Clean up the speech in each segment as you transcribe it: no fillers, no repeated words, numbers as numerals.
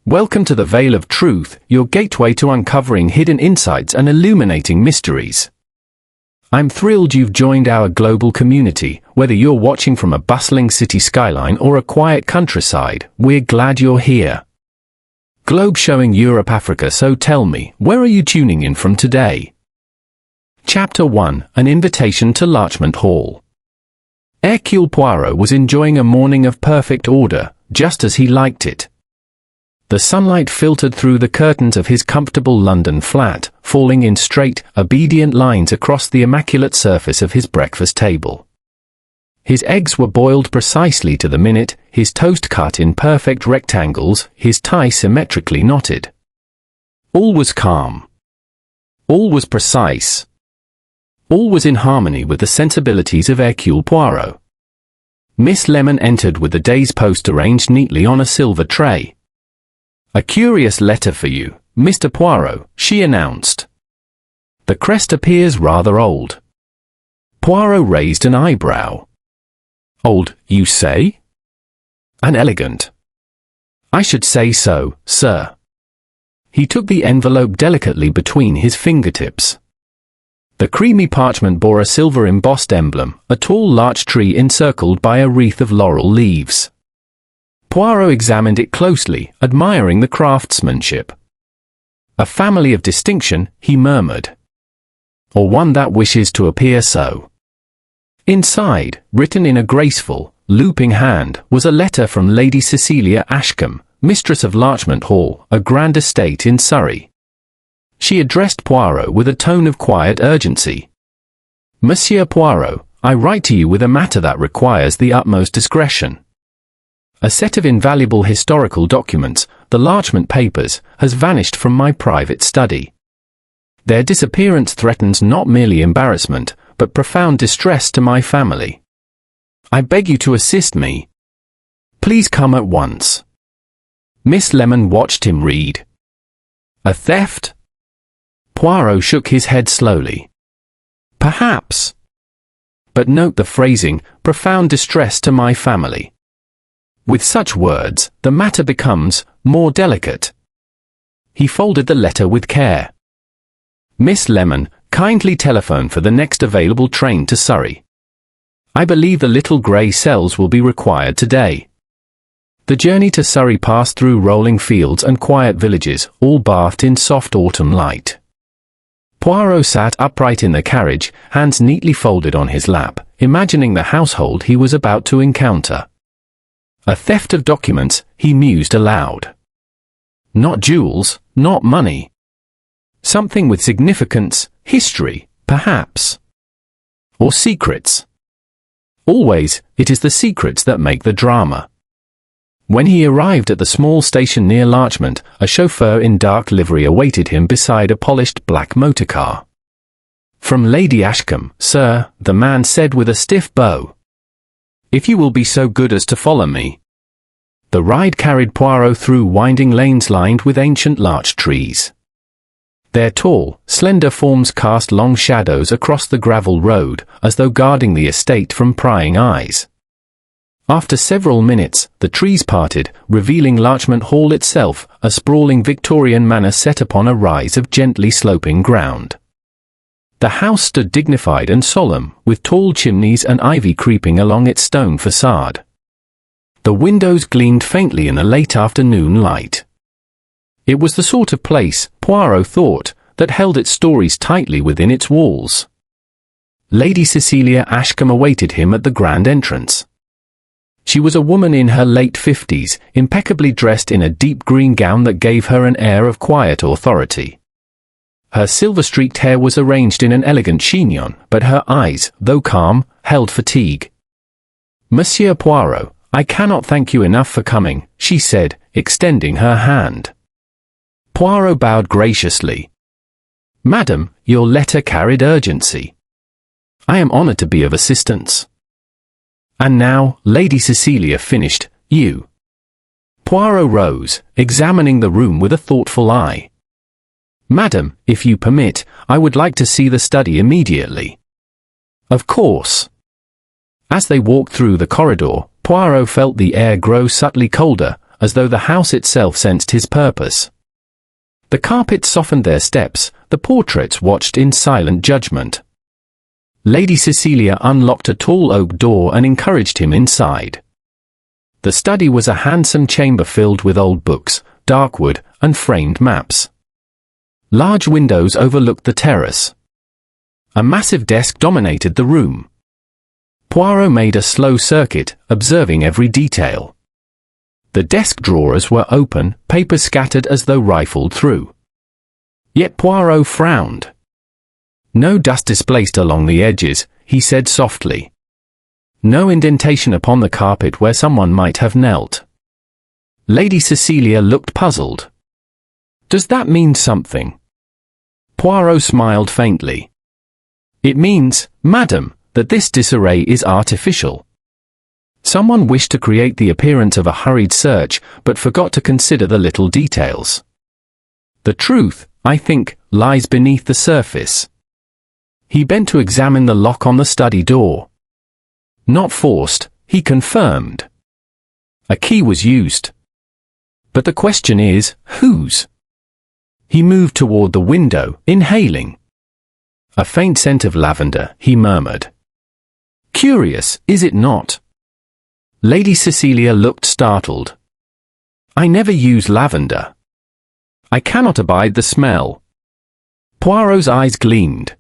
Welcome to the Veil of Truth, your gateway to uncovering hidden insights and illuminating mysteries. I'm thrilled you've joined our global community. Whether you're watching from a bustling city skyline or a quiet countryside, we're glad you're here. Globe showing Europe, Africa, so tell me, where are you tuning in from today? Chapter 1, An Invitation to Larchmont Hall. Hercule Poirot was enjoying a morning of perfect order, just as he liked it. The sunlight filtered through the curtains of his comfortable London flat, falling in straight, obedient lines across the immaculate surface of his breakfast table. His eggs were boiled precisely to the minute, his toast cut in perfect rectangles, his tie symmetrically knotted. All was calm. All was precise. All was in harmony with the sensibilities of Hercule Poirot. Miss Lemon entered with the day's post arranged neatly on a silver tray. "A curious letter for you, Mr. Poirot," she announced. "The crest appears rather old." Poirot raised an eyebrow. "Old, you say?" "And elegant." "I should say so, sir." He took the envelope delicately between his fingertips. The creamy parchment bore a silver-embossed emblem, a tall larch tree encircled by a wreath of laurel leaves. Poirot examined it closely, admiring the craftsmanship. "A family of distinction," he murmured. "Or one that wishes to appear so." Inside, written in a graceful, looping hand, was a letter from Lady Cecilia Ashcombe, mistress of Larchmont Hall, a grand estate in Surrey. She addressed Poirot with a tone of quiet urgency. "Monsieur Poirot, I write to you with a matter that requires the utmost discretion. A set of invaluable historical documents, the Larchmont Papers, has vanished from my private study. Their disappearance threatens not merely embarrassment, but profound distress to my family. I beg you to assist me. Please come at once." Miss Lemon watched him read. "A theft?" Poirot shook his head slowly. "Perhaps. But note the phrasing, profound distress to my family. With such words, the matter becomes more delicate." He folded the letter with care. "Miss Lemon, kindly telephone for the next available train to Surrey. I believe the little grey cells will be required today." The journey to Surrey passed through rolling fields and quiet villages, all bathed in soft autumn light. Poirot sat upright in the carriage, hands neatly folded on his lap, imagining the household he was about to encounter. A theft of documents, he mused aloud. Not jewels, not money. Something with significance, history, perhaps. Or secrets. Always, it is the secrets that make the drama. When he arrived at the small station near Larchmont, a chauffeur in dark livery awaited him beside a polished black motor car. "From Lady Ashcombe, sir," the man said with a stiff bow. "If you will be so good as to follow me." The ride carried Poirot through winding lanes lined with ancient larch trees. Their tall, slender forms cast long shadows across the gravel road, as though guarding the estate from prying eyes. After several minutes, the trees parted, revealing Larchmont Hall itself, a sprawling Victorian manor set upon a rise of gently sloping ground. The house stood dignified and solemn, with tall chimneys and ivy creeping along its stone facade. The windows gleamed faintly in the late afternoon light. It was the sort of place, Poirot thought, that held its stories tightly within its walls. Lady Cecilia Ashcombe awaited him at the grand entrance. She was a woman in her late 50s, impeccably dressed in a deep green gown that gave her an air of quiet authority. Her silver-streaked hair was arranged in an elegant chignon, but her eyes, though calm, held fatigue. "Monsieur Poirot, I cannot thank you enough for coming," she said, extending her hand. Poirot bowed graciously. "Madam, your letter carried urgency. I am honored to be of assistance." "And now," Lady Cecilia finished, "you." Poirot rose, examining the room with a thoughtful eye. "Madam, if you permit, I would like to see the study immediately." "Of course." As they walked through the corridor, Poirot felt the air grow subtly colder, as though the house itself sensed his purpose. The carpet softened their steps, the portraits watched in silent judgment. Lady Cecilia unlocked a tall oak door and encouraged him inside. The study was a handsome chamber filled with old books, dark wood, and framed maps. Large windows overlooked the terrace. A massive desk dominated the room. Poirot made a slow circuit, observing every detail. The desk drawers were open, papers scattered as though rifled through. Yet Poirot frowned. No dust displaced along the edges, he said softly. No indentation upon the carpet where someone might have knelt. Lady Cecilia looked puzzled. Does that mean something? Poirot smiled faintly. It means, madam, that this disarray is artificial. Someone wished to create the appearance of a hurried search, but forgot to consider the little details. The truth, I think, lies beneath the surface. He bent to examine the lock on the study door. Not forced, he confirmed. A key was used. But the question is, whose? He moved toward the window, inhaling. A faint scent of lavender, he murmured. Curious, is it not? Lady Cecilia looked startled. I never use lavender. I cannot abide the smell. Poirot's eyes gleamed.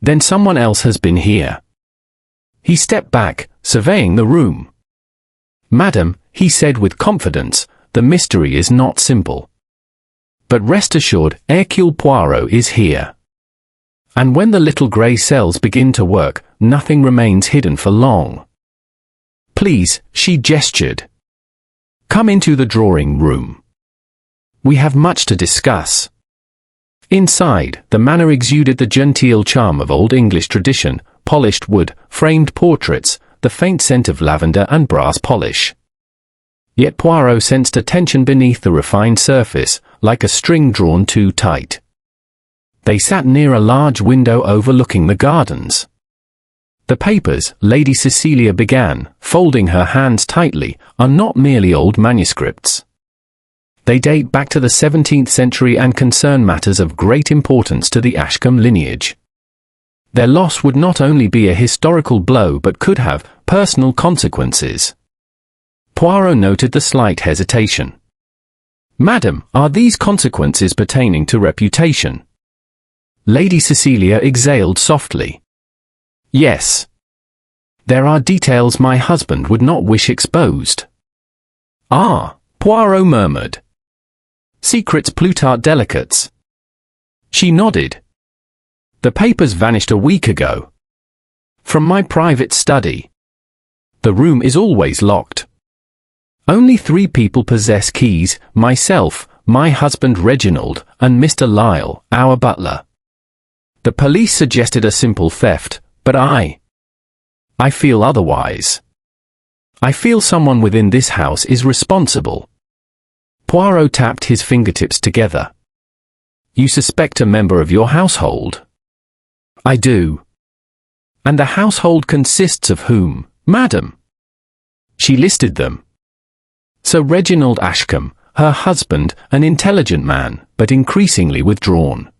Then someone else has been here. He stepped back, surveying the room. Madam, he said with confidence, the mystery is not simple. But rest assured, Hercule Poirot is here. And when the little grey cells begin to work, nothing remains hidden for long. Please, she gestured. Come into the drawing room. We have much to discuss. Inside, the manor exuded the genteel charm of old English tradition, polished wood, framed portraits, the faint scent of lavender and brass polish. Yet Poirot sensed a tension beneath the refined surface, like a string drawn too tight. They sat near a large window overlooking the gardens. The papers, Lady Cecilia began, folding her hands tightly, are not merely old manuscripts. They date back to the 17th century and concern matters of great importance to the Ashcombe lineage. Their loss would not only be a historical blow but could have personal consequences. Poirot noted the slight hesitation. Madam, are these consequences pertaining to reputation? Lady Cecilia exhaled softly. Yes. There are details my husband would not wish exposed. Ah, Poirot murmured. Secrets Plutarch delicates. She nodded. The papers vanished a week ago. From my private study. The room is always locked. Only 3 people possess keys, myself, my husband Reginald, and Mr. Lyle, our butler. The police suggested a simple theft, but I feel otherwise. I feel someone within this house is responsible. Poirot tapped his fingertips together. You suspect a member of your household? I do. And the household consists of whom, madam? She listed them. Sir Reginald Ashcombe, her husband, an intelligent man, but increasingly withdrawn.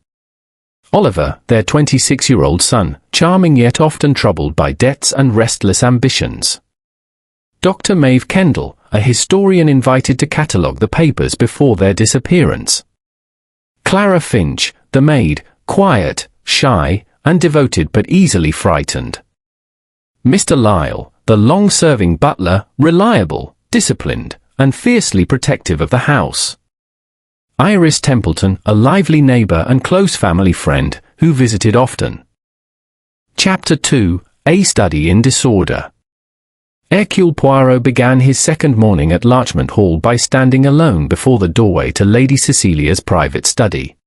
Oliver, their 26-year-old son, charming yet often troubled by debts and restless ambitions. Dr. Maeve Kendall, a historian invited to catalogue the papers before their disappearance. Clara Finch, the maid, quiet, shy, and devoted but easily frightened. Mr. Lyle, the long-serving butler, reliable, disciplined, and fiercely protective of the house. Iris Templeton, a lively neighbour and close family friend, who visited often. Chapter 2, A Study in Disorder. Hercule Poirot began his second morning at Larchmont Hall by standing alone before the doorway to Lady Cecilia's private study.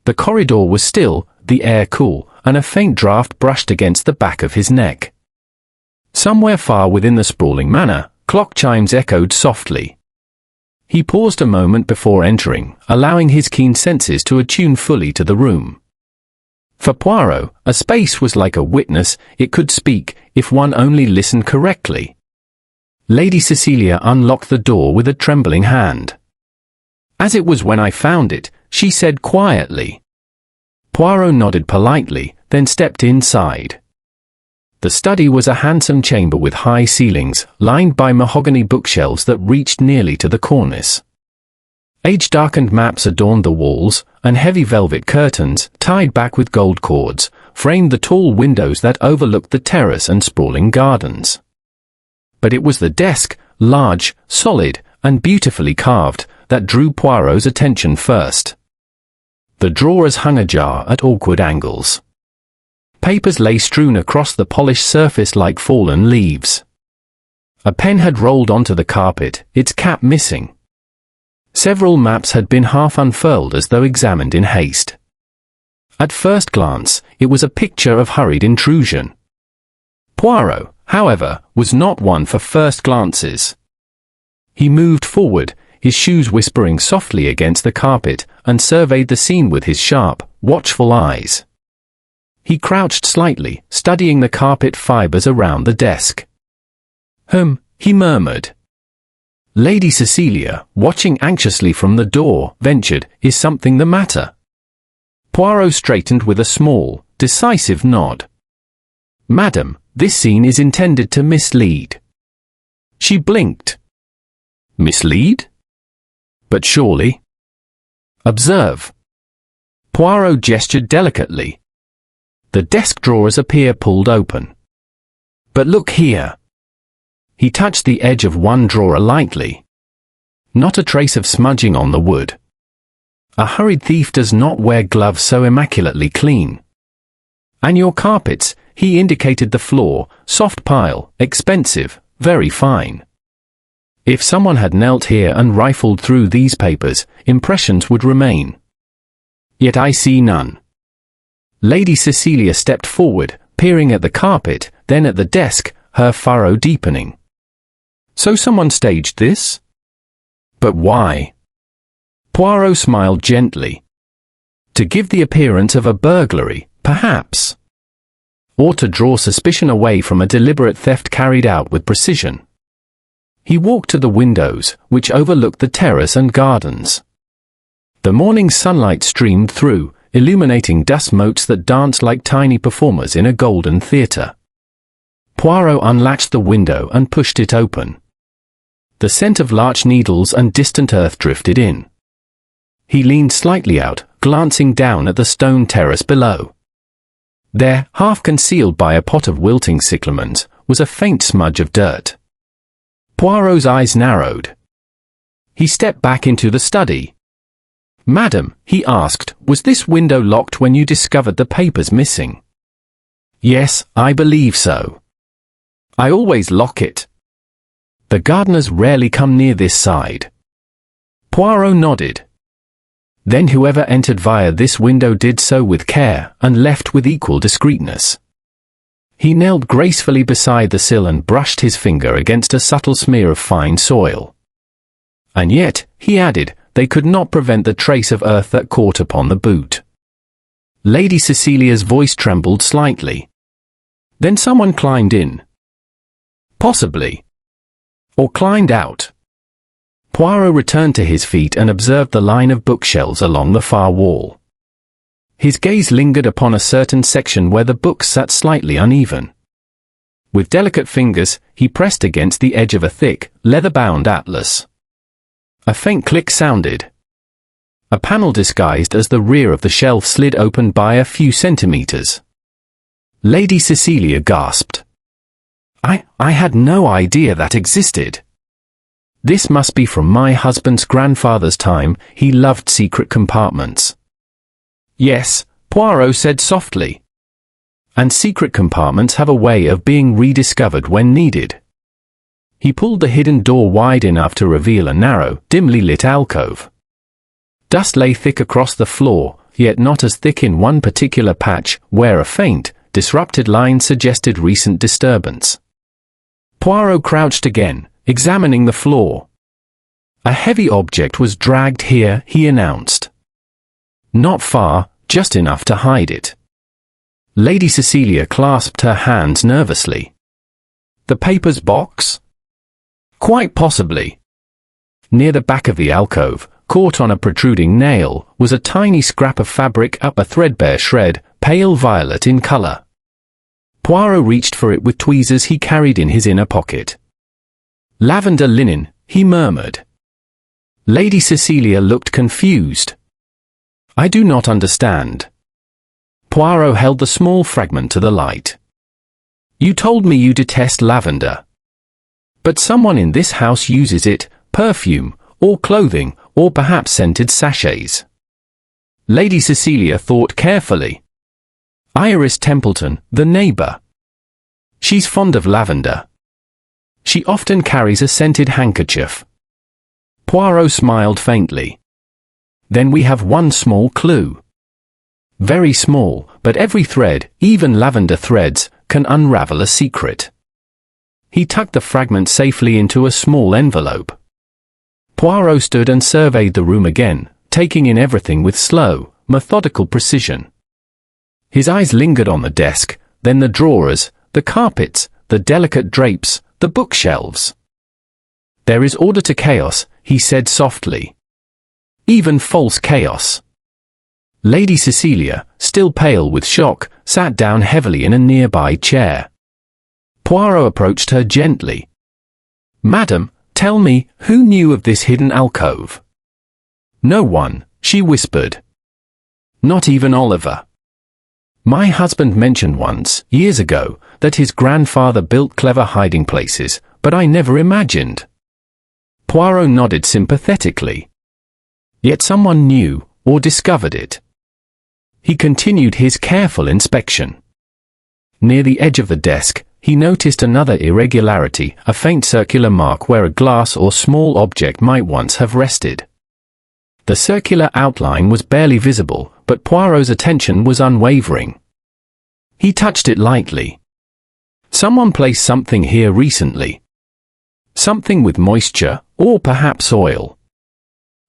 The corridor was still, the air cool, and a faint draught brushed against the back of his neck. Somewhere far within the sprawling manor, clock chimes echoed softly. He paused a moment before entering, allowing his keen senses to attune fully to the room. For Poirot, a space was like a witness, it could speak, if one only listened correctly. Lady Cecilia unlocked the door with a trembling hand. "As it was when I found it," she said quietly. Poirot nodded politely, then stepped inside. The study was a handsome chamber with high ceilings, lined by mahogany bookshelves that reached nearly to the cornice. Age-darkened maps adorned the walls, and heavy velvet curtains, tied back with gold cords, framed the tall windows that overlooked the terrace and sprawling gardens. But it was the desk, large, solid, and beautifully carved, that drew Poirot's attention first. The drawers hung ajar at awkward angles. Papers lay strewn across the polished surface like fallen leaves. A pen had rolled onto the carpet, its cap missing. Several maps had been half unfurled as though examined in haste. At first glance, it was a picture of hurried intrusion. Poirot, however, was not one for first glances. He moved forward, his shoes whispering softly against the carpet, and surveyed the scene with his sharp, watchful eyes. He crouched slightly, studying the carpet fibers around the desk. He murmured. Lady Cecilia, watching anxiously from the door, ventured, "Is something the matter?" Poirot straightened with a small, decisive nod. "Madam, this scene is intended to mislead." She blinked. "Mislead? But surely—" "Observe." Poirot gestured delicately. "The desk drawers appear pulled open. But look here." He touched the edge of one drawer lightly. Not a trace of smudging on the wood. A hurried thief does not wear gloves so immaculately clean. "And your carpets," he indicated the floor, "soft pile, expensive, very fine. If someone had knelt here and rifled through these papers, impressions would remain. Yet I see none." Lady Cecilia stepped forward, peering at the carpet, then at the desk, her furrow deepening. "So someone staged this? But why?" Poirot smiled gently. "To give the appearance of a burglary, perhaps. Or to draw suspicion away from a deliberate theft carried out with precision." He walked to the windows, which overlooked the terrace and gardens. The morning sunlight streamed through, illuminating dust motes that danced like tiny performers in a golden theatre. Poirot unlatched the window and pushed it open. The scent of larch needles and distant earth drifted in. He leaned slightly out, glancing down at the stone terrace below. There, half concealed by a pot of wilting cyclamens, was a faint smudge of dirt. Poirot's eyes narrowed. He stepped back into the study. "Madam," he asked, "was this window locked when you discovered the papers missing?" "Yes, I believe so. I always lock it. The gardeners rarely come near this side." Poirot nodded. "Then whoever entered via this window did so with care, and left with equal discreetness." He knelt gracefully beside the sill and brushed his finger against a subtle smear of fine soil. "And yet," he added, "they could not prevent the trace of earth that caught upon the boot." Lady Cecilia's voice trembled slightly. "Then someone climbed in." "Possibly. Or climbed out." Poirot returned to his feet and observed the line of bookshelves along the far wall. His gaze lingered upon a certain section where the books sat slightly uneven. With delicate fingers, he pressed against the edge of a thick, leather-bound atlas. A faint click sounded. A panel disguised as the rear of the shelf slid open by a few centimeters. Lady Cecilia gasped. I had no idea that existed. This must be from my husband's grandfather's time. He loved secret compartments." "Yes," Poirot said softly. "And secret compartments have a way of being rediscovered when needed." He pulled the hidden door wide enough to reveal a narrow, dimly lit alcove. Dust lay thick across the floor, yet not as thick in one particular patch, where a faint, disrupted line suggested recent disturbance. Poirot crouched again, examining the floor. "A heavy object was dragged here," he announced. "Not far, just enough to hide it." Lady Cecilia clasped her hands nervously. "The papers box?" Quite possibly. Near the back of the alcove, caught on a protruding nail, was a tiny scrap of fabric, up a threadbare shred, pale violet in colour. Poirot reached for it with tweezers he carried in his inner pocket. Lavender linen, he murmured. Lady Cecilia looked confused. I do not understand. Poirot held the small fragment to the light. You told me you detest lavender. But someone in this house uses it, perfume, or clothing, or perhaps scented sachets. Lady Cecilia thought carefully. Iris Templeton, the neighbour. She's fond of lavender. She often carries a scented handkerchief. Poirot smiled faintly. Then we have one small clue. Very small, but every thread, even lavender threads, can unravel a secret. He tucked the fragment safely into a small envelope. Poirot stood and surveyed the room again, taking in everything with slow, methodical precision. His eyes lingered on the desk, then the drawers, the carpets, the delicate drapes, the bookshelves. There is order to chaos, he said softly. Even false chaos. Lady Cecilia, still pale with shock, sat down heavily in a nearby chair. Poirot approached her gently. Madam, tell me, who knew of this hidden alcove? No one, she whispered. Not even Oliver. My husband mentioned once, years ago, that his grandfather built clever hiding places, but I never imagined. Poirot nodded sympathetically. Yet someone knew, or discovered it. He continued his careful inspection. Near the edge of the desk, he noticed another irregularity, a faint circular mark where a glass or small object might once have rested. The circular outline was barely visible, but Poirot's attention was unwavering. He touched it lightly. Someone placed something here recently. Something with moisture, or perhaps oil.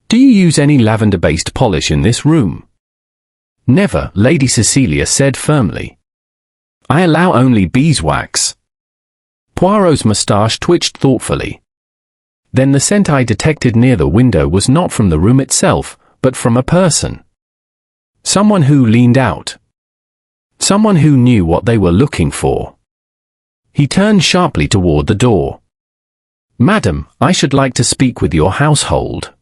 Do you use any lavender-based polish in this room? Never, Lady Cecilia said firmly. I allow only beeswax. Poirot's moustache twitched thoughtfully. Then the scent I detected near the window was not from the room itself, but from a person. Someone who leaned out. Someone who knew what they were looking for. He turned sharply toward the door. Madam, I should like to speak with your household.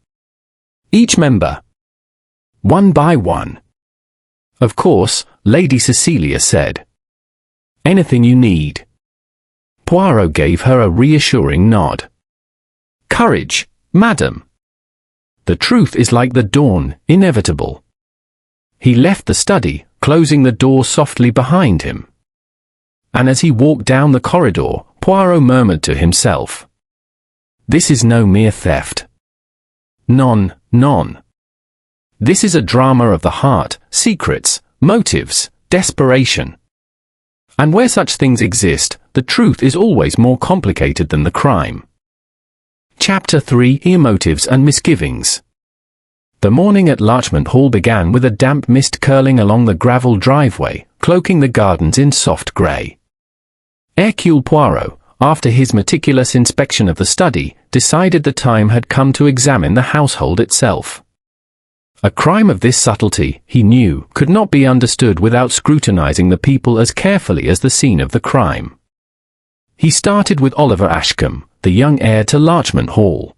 Each member. One by one. Of course, Lady Cecilia said. Anything you need. Poirot gave her a reassuring nod. Courage, madam. The truth is like the dawn, inevitable. He left the study, closing the door softly behind him. And as he walked down the corridor, Poirot murmured to himself. This is no mere theft. Non. This is a drama of the heart, secrets, motives, desperation. And where such things exist, the truth is always more complicated than the crime. Chapter 3: Motives and Misgivings. The morning at Larchmont Hall began with a damp mist curling along the gravel driveway, cloaking the gardens in soft grey. Hercule Poirot, after his meticulous inspection of the study, decided the time had come to examine the household itself. A crime of this subtlety, he knew, could not be understood without scrutinizing the people as carefully as the scene of the crime. He started with Oliver Ashcombe, the young heir to Larchmont Hall.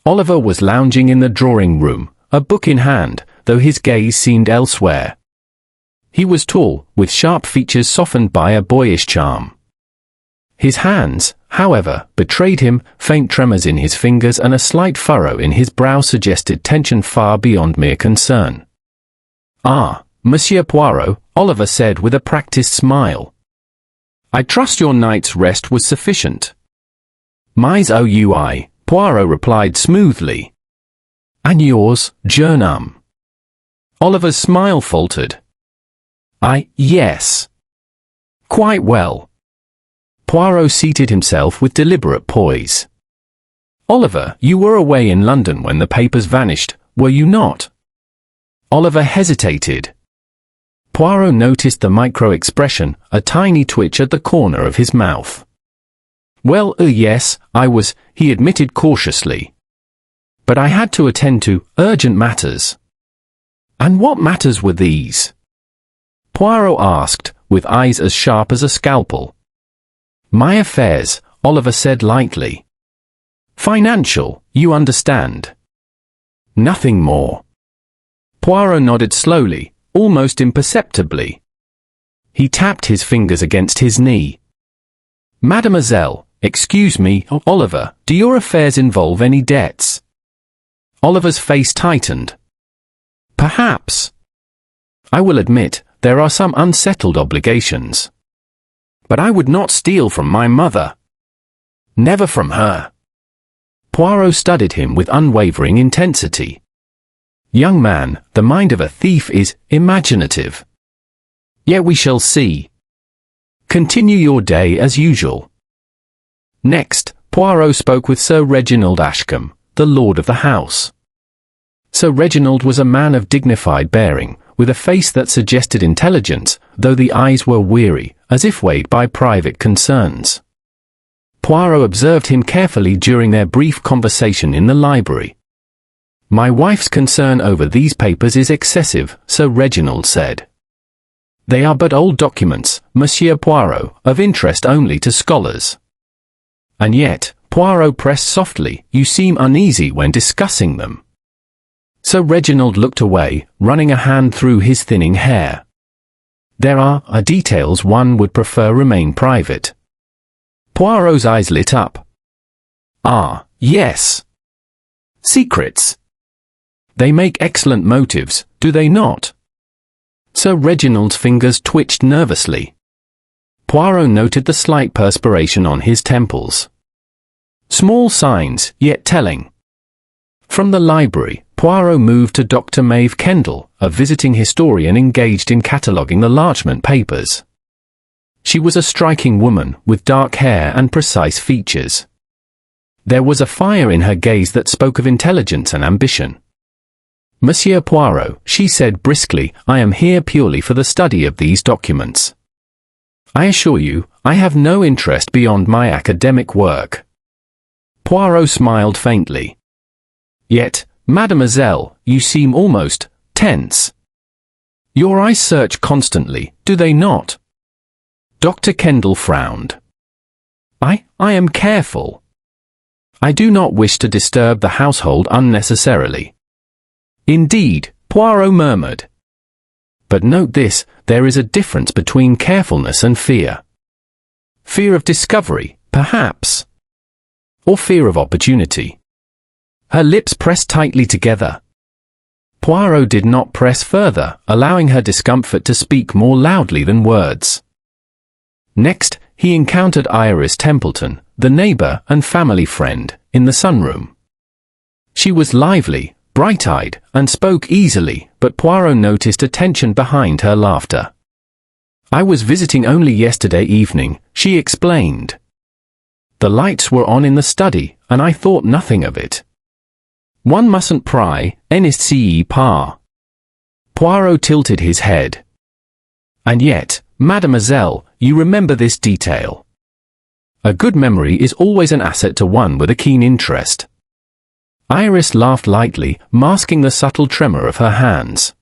Oliver was lounging in the drawing-room, a book in hand, though his gaze seemed elsewhere. He was tall, with sharp features softened by a boyish charm. His hands, however, betrayed him, faint tremors in his fingers and a slight furrow in his brow suggested tension far beyond mere concern. Ah, Monsieur Poirot, Oliver said with a practiced smile. I trust your night's rest was sufficient. Mine ouï, Poirot replied smoothly. And yours, jeune homme? Oliver's smile faltered. Yes. Quite well. Poirot seated himself with deliberate poise. Oliver, you were away in London when the papers vanished, were you not? Oliver hesitated. Poirot noticed the micro-expression, a tiny twitch at the corner of his mouth. Well, yes, I was, he admitted cautiously. But I had to attend to urgent matters. And what matters were these? Poirot asked, with eyes as sharp as a scalpel. My affairs, Oliver said lightly. Financial, you understand. Nothing more. Poirot nodded slowly, almost imperceptibly. He tapped his fingers against his knee. Mademoiselle, excuse me, Oliver, do your affairs involve any debts? Oliver's face tightened. Perhaps. I will admit, there are some unsettled obligations. But I would not steal from my mother. Never from her. Poirot studied him with unwavering intensity. Young man, the mind of a thief is imaginative. Yet we shall see. Continue your day as usual. Next, Poirot spoke with Sir Reginald Ashcombe, the lord of the house. Sir Reginald was a man of dignified bearing, with a face that suggested intelligence, though the eyes were weary, as if weighed by private concerns. Poirot observed him carefully during their brief conversation in the library. My wife's concern over these papers is excessive, Sir Reginald said. They are but old documents, Monsieur Poirot, of interest only to scholars. And yet, Poirot pressed softly, you seem uneasy when discussing them. Sir Reginald looked away, running a hand through his thinning hair. There are details one would prefer remain private. Poirot's eyes lit up. Ah, yes. Secrets. They make excellent motives, do they not? Sir Reginald's fingers twitched nervously. Poirot noted the slight perspiration on his temples. Small signs, yet telling. From the library, Poirot moved to Dr. Maeve Kendall, a visiting historian engaged in cataloguing the Larchmont Papers. She was a striking woman, with dark hair and precise features. There was a fire in her gaze that spoke of intelligence and ambition. Monsieur Poirot, she said briskly, I am here purely for the study of these documents. I assure you, I have no interest beyond my academic work. Poirot smiled faintly. Yet, mademoiselle, you seem almost tense. Your eyes search constantly, do they not? Dr. Kendall frowned. I am careful. I do not wish to disturb the household unnecessarily. Indeed, Poirot murmured. But note this, there is a difference between carefulness and fear. Fear of discovery, perhaps. Or fear of opportunity. Her lips pressed tightly together. Poirot did not press further, allowing her discomfort to speak more loudly than words. Next, he encountered Iris Templeton, the neighbor and family friend, in the sunroom. She was lively, bright-eyed, and spoke easily, but Poirot noticed a tension behind her laughter. I was visiting only yesterday evening, she explained. The lights were on in the study, and I thought nothing of it. One mustn't pry, n'est-ce pas? Poirot tilted his head. And yet, mademoiselle, you remember this detail. A good memory is always an asset to one with a keen interest. Iris laughed lightly, masking the subtle tremor of her hands.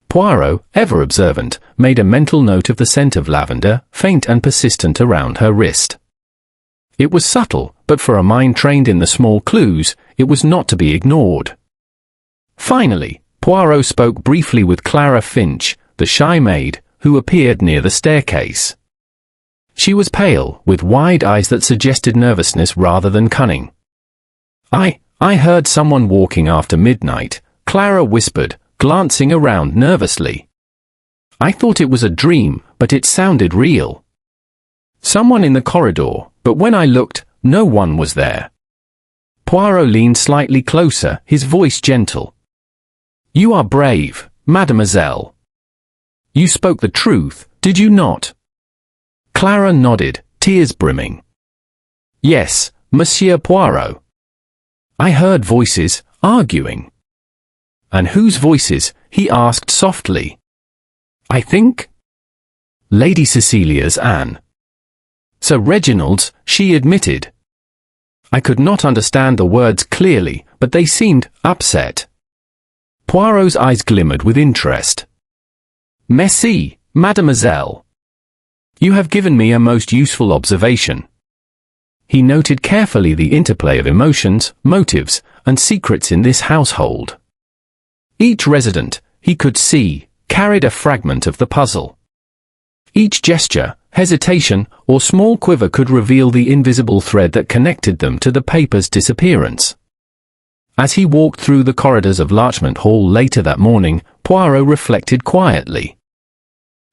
Poirot, ever observant, made a mental note of the scent of lavender, faint and persistent around her wrist. It was subtle, but for a mind trained in the small clues, it was not to be ignored. Finally, Poirot spoke briefly with Clara Finch, the shy maid, who appeared near the staircase. She was pale, with wide eyes that suggested nervousness rather than cunning. I heard someone walking after midnight, Clara whispered, glancing around nervously. I thought it was a dream, but it sounded real. Someone in the corridor, but when I looked, no one was there. Poirot leaned slightly closer, his voice gentle. You are brave, mademoiselle. You spoke the truth, did you not? Clara nodded, tears brimming. Yes, Monsieur Poirot. I heard voices, arguing. And whose voices? He asked softly. I think? Lady Cecilia's Anne. "Sir Reginald's," she admitted. I could not understand the words clearly, but they seemed upset. Poirot's eyes glimmered with interest. "Merci, mademoiselle. You have given me a most useful observation." He noted carefully the interplay of emotions, motives, and secrets in this household. Each resident, he could see, carried a fragment of the puzzle. Each gesture, hesitation, or small quiver could reveal the invisible thread that connected them to the paper's disappearance. As he walked through the corridors of Larchmont Hall later that morning, Poirot reflected quietly.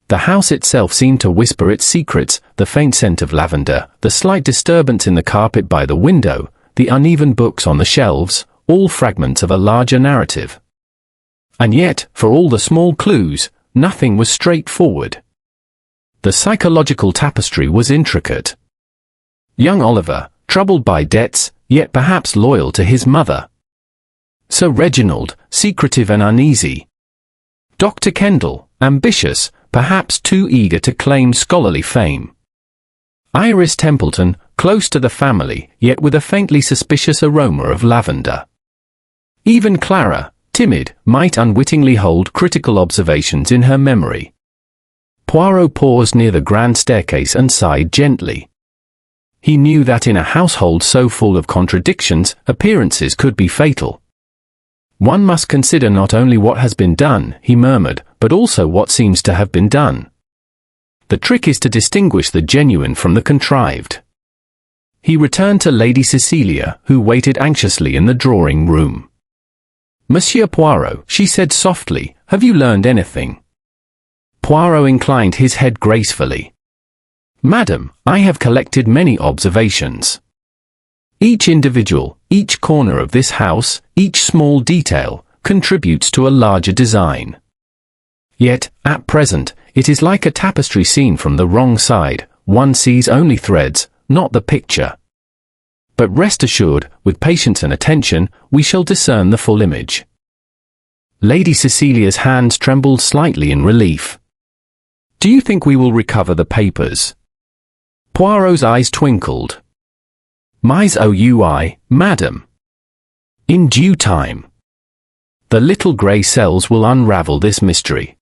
The house itself seemed to whisper its secrets, the faint scent of lavender, the slight disturbance in the carpet by the window, the uneven books on the shelves, all fragments of a larger narrative. And yet, for all the small clues, nothing was straightforward. The psychological tapestry was intricate. Young Oliver, troubled by debts, yet perhaps loyal to his mother. Sir Reginald, secretive and uneasy. Dr. Kendall, ambitious, perhaps too eager to claim scholarly fame. Iris Templeton, close to the family, yet with a faintly suspicious aroma of lavender. Even Clara, timid, might unwittingly hold critical observations in her memory. Poirot paused near the grand staircase and sighed gently. He knew that in a household so full of contradictions, appearances could be fatal. "One must consider not only what has been done," he murmured, "but also what seems to have been done. The trick is to distinguish the genuine from the contrived." He returned to Lady Cecilia, who waited anxiously in the drawing-room. "Monsieur Poirot," she said softly, "have you learned anything?" Poirot inclined his head gracefully. "Madam, I have collected many observations. Each individual, each corner of this house, each small detail, contributes to a larger design. Yet, at present, it is like a tapestry seen from the wrong side. One sees only threads, not the picture. But rest assured, with patience and attention, we shall discern the full image." Lady Cecilia's hands trembled slightly in relief. "Do you think we will recover the papers?" Poirot's eyes twinkled. "Mais oui, madam. In due time. The little grey cells will unravel this mystery.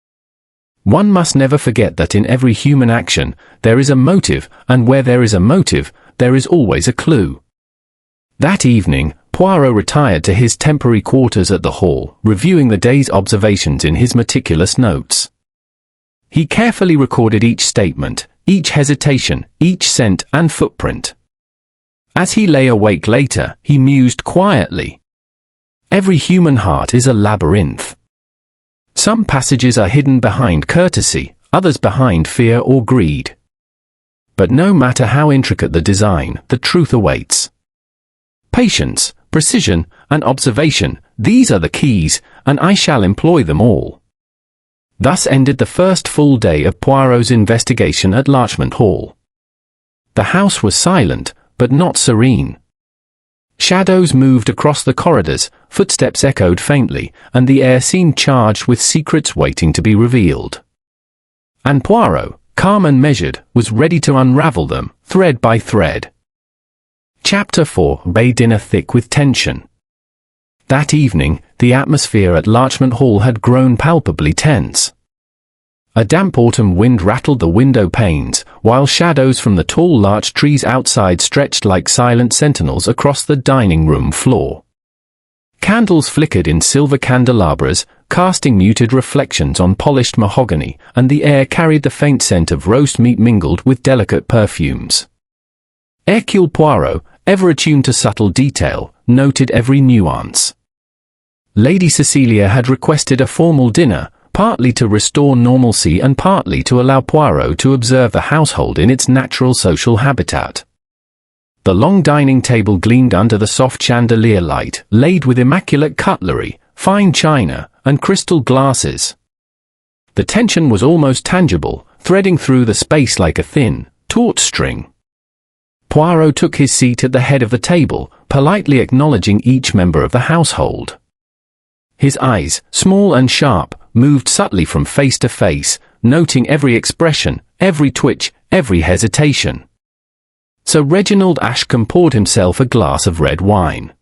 One must never forget that in every human action, there is a motive, and where there is a motive, there is always a clue." That evening, Poirot retired to his temporary quarters at the Hall, reviewing the day's observations in his meticulous notes. He carefully recorded each statement, each hesitation, each scent and footprint. As he lay awake later, he mused quietly. Every human heart is a labyrinth. Some passages are hidden behind courtesy, others behind fear or greed. But no matter how intricate the design, the truth awaits. Patience, precision, and observation, these are the keys, and I shall employ them all. Thus ended the first full day of Poirot's investigation at Larchmont Hall. The house was silent, but not serene. Shadows moved across the corridors, footsteps echoed faintly, and the air seemed charged with secrets waiting to be revealed. And Poirot, calm and measured, was ready to unravel them, thread by thread. Chapter 4. Bay dinner thick with tension. That evening, the atmosphere at Larchmont Hall had grown palpably tense. A damp autumn wind rattled the window panes, while shadows from the tall larch trees outside stretched like silent sentinels across the dining-room floor. Candles flickered in silver candelabras, casting muted reflections on polished mahogany, and the air carried the faint scent of roast meat mingled with delicate perfumes. Hercule Poirot, ever attuned to subtle detail, noted every nuance. Lady Cecilia had requested a formal dinner, partly to restore normalcy and partly to allow Poirot to observe the household in its natural social habitat. The long dining table gleamed under the soft chandelier light, laid with immaculate cutlery, fine china, and crystal glasses. The tension was almost tangible, threading through the space like a thin, taut string. Poirot took his seat at the head of the table, politely acknowledging each member of the household. His eyes, small and sharp, moved subtly from face to face, noting every expression, every twitch, every hesitation. Sir Reginald Ashcombe poured himself a glass of red wine.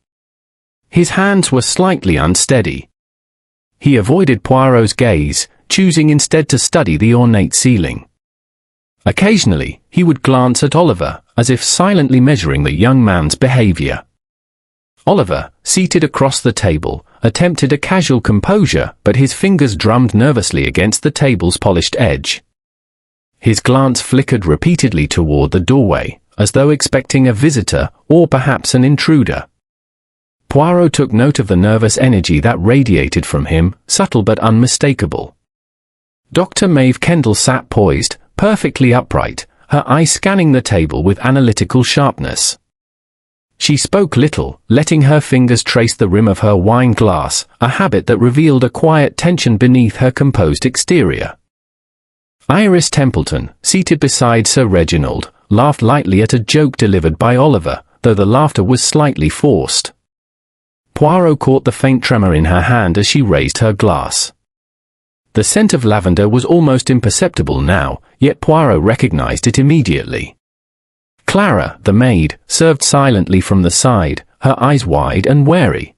His hands were slightly unsteady. He avoided Poirot's gaze, choosing instead to study the ornate ceiling. Occasionally, he would glance at Oliver, as if silently measuring the young man's behavior. Oliver, seated across the table, attempted a casual composure, but his fingers drummed nervously against the table's polished edge. His glance flickered repeatedly toward the doorway, as though expecting a visitor, or perhaps an intruder. Poirot took note of the nervous energy that radiated from him, subtle but unmistakable. Dr. Maeve Kendall sat poised, perfectly upright, her eyes scanning the table with analytical sharpness. She spoke little, letting her fingers trace the rim of her wine glass, a habit that revealed a quiet tension beneath her composed exterior. Iris Templeton, seated beside Sir Reginald, laughed lightly at a joke delivered by Oliver, though the laughter was slightly forced. Poirot caught the faint tremor in her hand as she raised her glass. The scent of lavender was almost imperceptible now, yet Poirot recognized it immediately. Clara, the maid, served silently from the side, her eyes wide and wary.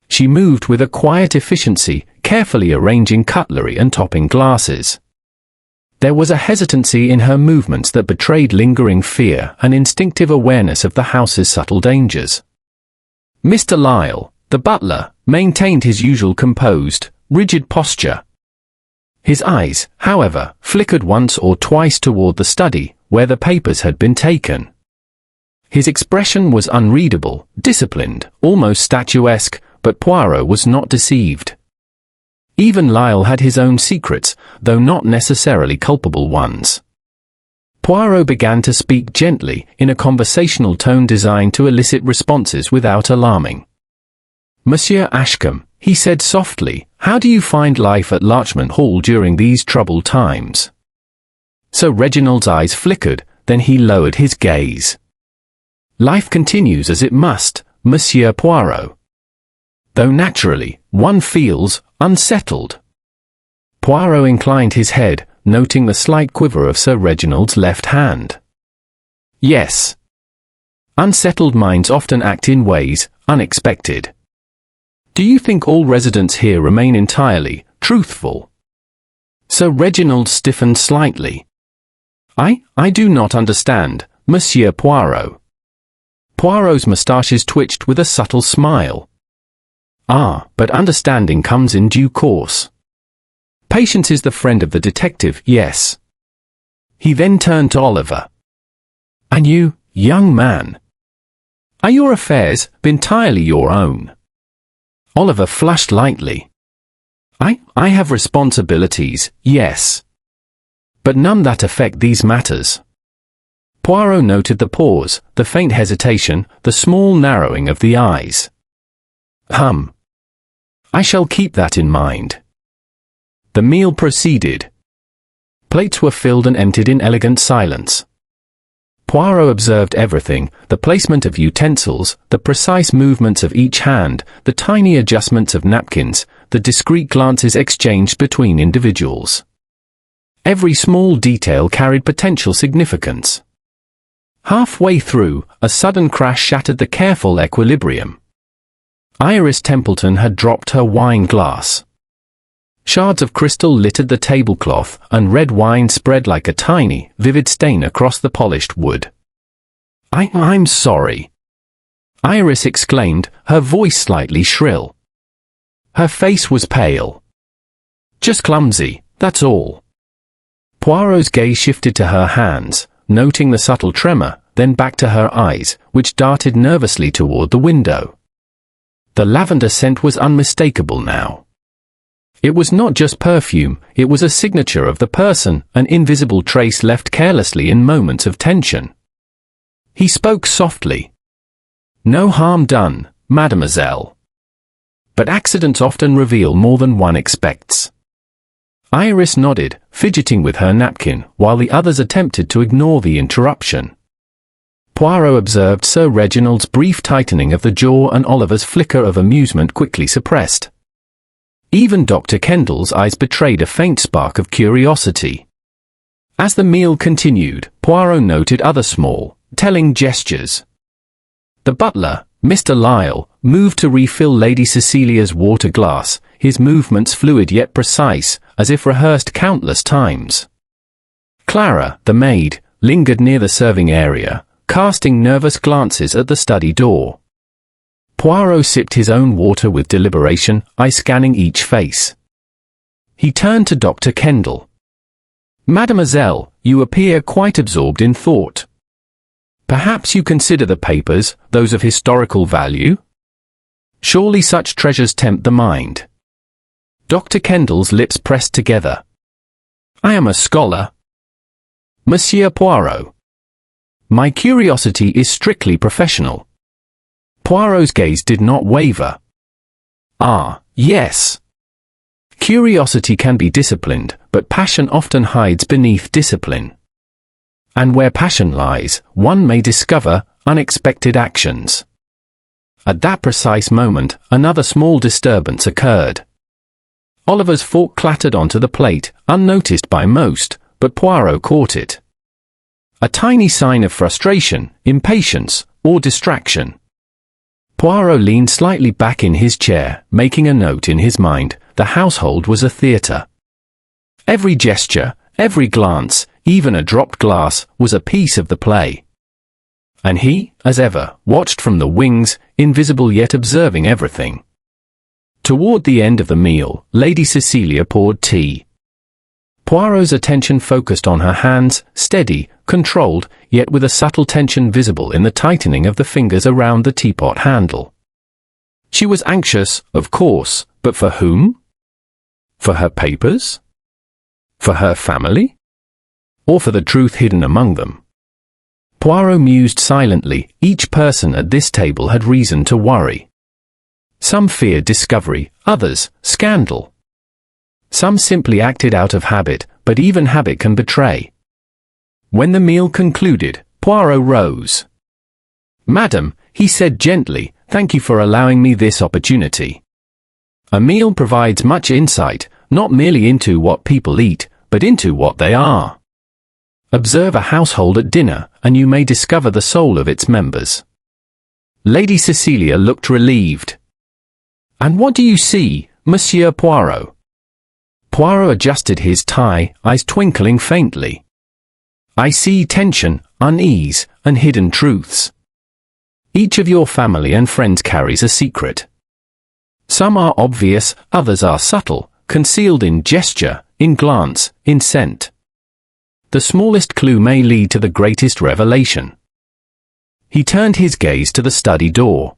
She moved with a quiet efficiency, carefully arranging cutlery and topping glasses. There was a hesitancy in her movements that betrayed lingering fear and instinctive awareness of the house's subtle dangers. Mr. Lyle, the butler, maintained his usual composed, rigid posture. His eyes, however, flickered once or twice toward the study, where the papers had been taken. His expression was unreadable, disciplined, almost statuesque, but Poirot was not deceived. Even Lyle had his own secrets, though not necessarily culpable ones. Poirot began to speak gently, in a conversational tone designed to elicit responses without alarming. "Monsieur Ashcombe," he said softly, "how do you find life at Larchmont Hall during these troubled times?" Sir Reginald's eyes flickered, then he lowered his gaze. "Life continues as it must, Monsieur Poirot. Though naturally, one feels unsettled." Poirot inclined his head, noting the slight quiver of Sir Reginald's left hand. "Yes. Unsettled minds often act in ways unexpected. Do you think all residents here remain entirely truthful?" Sir Reginald stiffened slightly. I do not understand, Monsieur Poirot." Poirot's moustaches twitched with a subtle smile. "Ah, but understanding comes in due course. Patience is the friend of the detective, yes." He then turned to Oliver. "And you, young man? Are your affairs entirely your own?" Oliver flushed lightly. I have responsibilities, yes. But none that affect these matters." Poirot noted the pause, the faint hesitation, the small narrowing of the eyes. I shall keep that in mind." The meal proceeded. Plates were filled and emptied in elegant silence. Poirot observed everything, the placement of utensils, the precise movements of each hand, the tiny adjustments of napkins, the discreet glances exchanged between individuals. Every small detail carried potential significance. Halfway through, a sudden crash shattered the careful equilibrium. Iris Templeton had dropped her wine glass. Shards of crystal littered the tablecloth, and red wine spread like a tiny, vivid stain across the polished wood. I'm sorry," Iris exclaimed, her voice slightly shrill. Her face was pale. "Just clumsy, that's all." Poirot's gaze shifted to her hands, noting the subtle tremor, then back to her eyes, which darted nervously toward the window. The lavender scent was unmistakable now. It was not just perfume, it was a signature of the person, an invisible trace left carelessly in moments of tension. He spoke softly. "No harm done, mademoiselle. But accidents often reveal more than one expects." Iris nodded, fidgeting with her napkin, while the others attempted to ignore the interruption. Poirot observed Sir Reginald's brief tightening of the jaw and Oliver's flicker of amusement quickly suppressed. Even Dr. Kendall's eyes betrayed a faint spark of curiosity. As the meal continued, Poirot noted other small, telling gestures. The butler, Mr. Lyle, moved to refill Lady Cecilia's water glass, his movements fluid yet precise, as if rehearsed countless times. Clara, the maid, lingered near the serving area, casting nervous glances at the study door. Poirot sipped his own water with deliberation, eye scanning each face. He turned to Dr. Kendall. "Mademoiselle, you appear quite absorbed in thought. Perhaps you consider the papers, those of historical value? Surely such treasures tempt the mind." Dr. Kendall's lips pressed together. "I am a scholar, Monsieur Poirot. My curiosity is strictly professional." Poirot's gaze did not waver. "Ah, yes. Curiosity can be disciplined, but passion often hides beneath discipline. And where passion lies, one may discover unexpected actions." At that precise moment, another small disturbance occurred. Oliver's fork clattered onto the plate, unnoticed by most, but Poirot caught it. A tiny sign of frustration, impatience, or distraction. Poirot leaned slightly back in his chair, making a note in his mind: the household was a theatre. Every gesture, every glance, even a dropped glass, was a piece of the play. And he, as ever, watched from the wings, invisible yet observing everything. Toward the end of the meal, Lady Cecilia poured tea. Poirot's attention focused on her hands, steady, controlled, yet with a subtle tension visible in the tightening of the fingers around the teapot handle. She was anxious, of course, but for whom? For her papers? For her family? Or for the truth hidden among them? Poirot mused silently. Each person at this table had reason to worry. Some feared discovery, others, scandal. Some simply acted out of habit, but even habit can betray. When the meal concluded, Poirot rose. "Madam," he said gently, "thank you for allowing me this opportunity. A meal provides much insight, not merely into what people eat, but into what they are. Observe a household at dinner, and you may discover the soul of its members." Lady Cecilia looked relieved. "And what do you see, Monsieur Poirot?" Poirot adjusted his tie, eyes twinkling faintly. "I see tension, unease, and hidden truths. Each of your family and friends carries a secret. Some are obvious, others are subtle, concealed in gesture, in glance, in scent. The smallest clue may lead to the greatest revelation." He turned his gaze to the study door.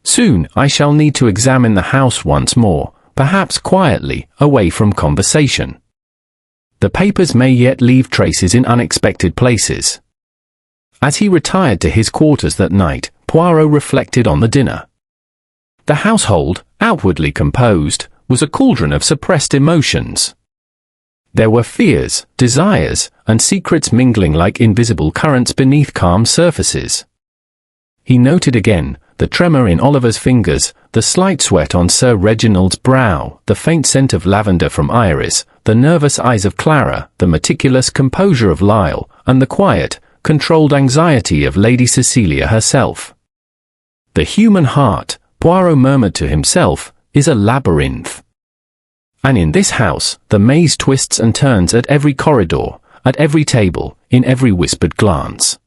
"Soon I shall need to examine the house once more, perhaps quietly, away from conversation. The papers may yet leave traces in unexpected places." As he retired to his quarters that night, Poirot reflected on the dinner. The household, outwardly composed, was a cauldron of suppressed emotions. There were fears, desires, and secrets mingling like invisible currents beneath calm surfaces. He noted again the tremor in Oliver's fingers, the slight sweat on Sir Reginald's brow, the faint scent of lavender from Iris, the nervous eyes of Clara, the meticulous composure of Lyle, and the quiet, controlled anxiety of Lady Cecilia herself. The human heart, Poirot murmured to himself, is a labyrinth. And in this house, the maze twists and turns at every corridor, at every table, in every whispered glance.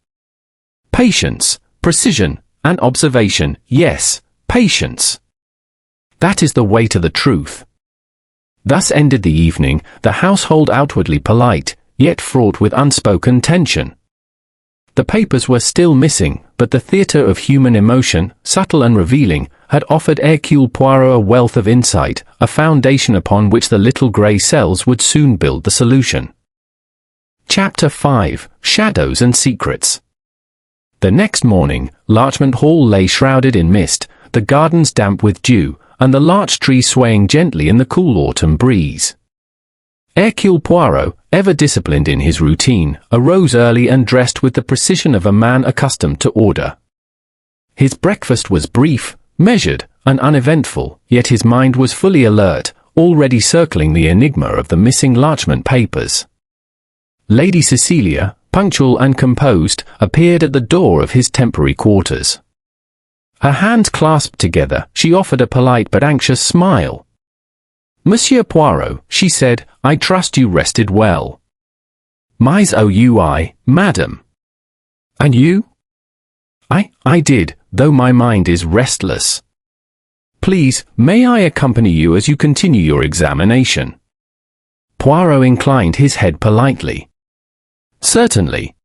Patience, precision, and observation, yes, patience. That is the way to the truth. Thus ended the evening, the household outwardly polite, yet fraught with unspoken tension. The papers were still missing, but the theatre of human emotion, subtle and revealing, had offered Hercule Poirot a wealth of insight, a foundation upon which the little grey cells would soon build the solution. Chapter 5: Shadows and Secrets. The next morning, Larchmont Hall lay shrouded in mist, the gardens damp with dew, and the larch tree swaying gently in the cool autumn breeze. Hercule Poirot, ever disciplined in his routine, arose early and dressed with the precision of a man accustomed to order. His breakfast was brief, measured, and uneventful, yet his mind was fully alert, already circling the enigma of the missing Larchmont papers. Lady Cecilia, punctual and composed, appeared at the door of his temporary quarters. Her hands clasped together, she offered a polite but anxious smile. "Monsieur Poirot," she said, "I trust you rested well." "Mais oui, madam." "And you?" I did, though my mind is restless." "Please, may I accompany you as you continue your examination?" Poirot inclined his head politely. "Certainly.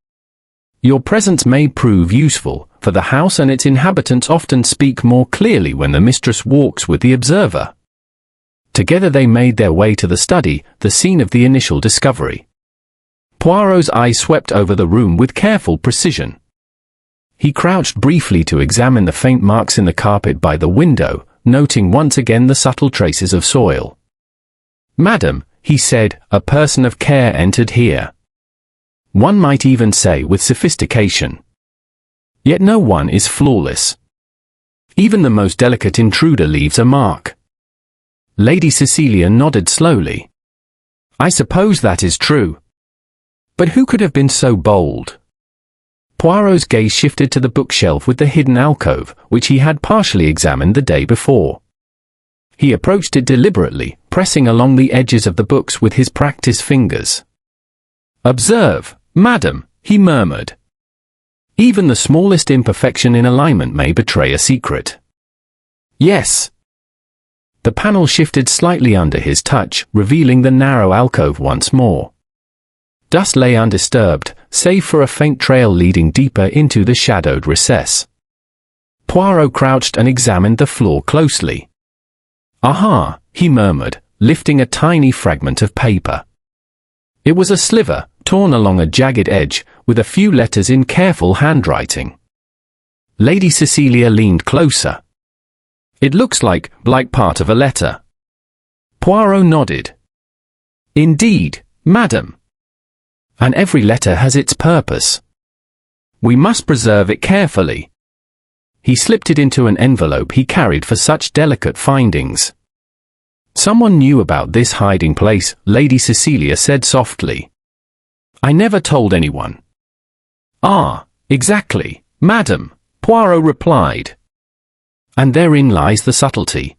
Your presence may prove useful, for the house and its inhabitants often speak more clearly when the mistress walks with the observer." Together they made their way to the study, the scene of the initial discovery. Poirot's eyes swept over the room with careful precision. He crouched briefly to examine the faint marks in the carpet by the window, noting once again the subtle traces of soil. "Madam," he said, "a person of care entered here. One might even say with sophistication. Yet no one is flawless. Even the most delicate intruder leaves a mark." Lady Cecilia nodded slowly. "I suppose that is true. But who could have been so bold?" Poirot's gaze shifted to the bookshelf with the hidden alcove, which he had partially examined the day before. He approached it deliberately, pressing along the edges of the books with his practiced fingers. "Observe, madam," he murmured. "Even the smallest imperfection in alignment may betray a secret." "Yes." The panel shifted slightly under his touch, revealing the narrow alcove once more. Dust lay undisturbed, save for a faint trail leading deeper into the shadowed recess. Poirot crouched and examined the floor closely. "Aha," he murmured, lifting a tiny fragment of paper. It was a sliver, torn along a jagged edge, with a few letters in careful handwriting. Lady Cecilia leaned closer. "It looks like part of a letter." Poirot nodded. "Indeed, madam. And every letter has its purpose. We must preserve it carefully." He slipped it into an envelope he carried for such delicate findings. "Someone knew about this hiding place," Lady Cecilia said softly. "I never told anyone." "Ah, exactly, madam," Poirot replied. "And therein lies the subtlety.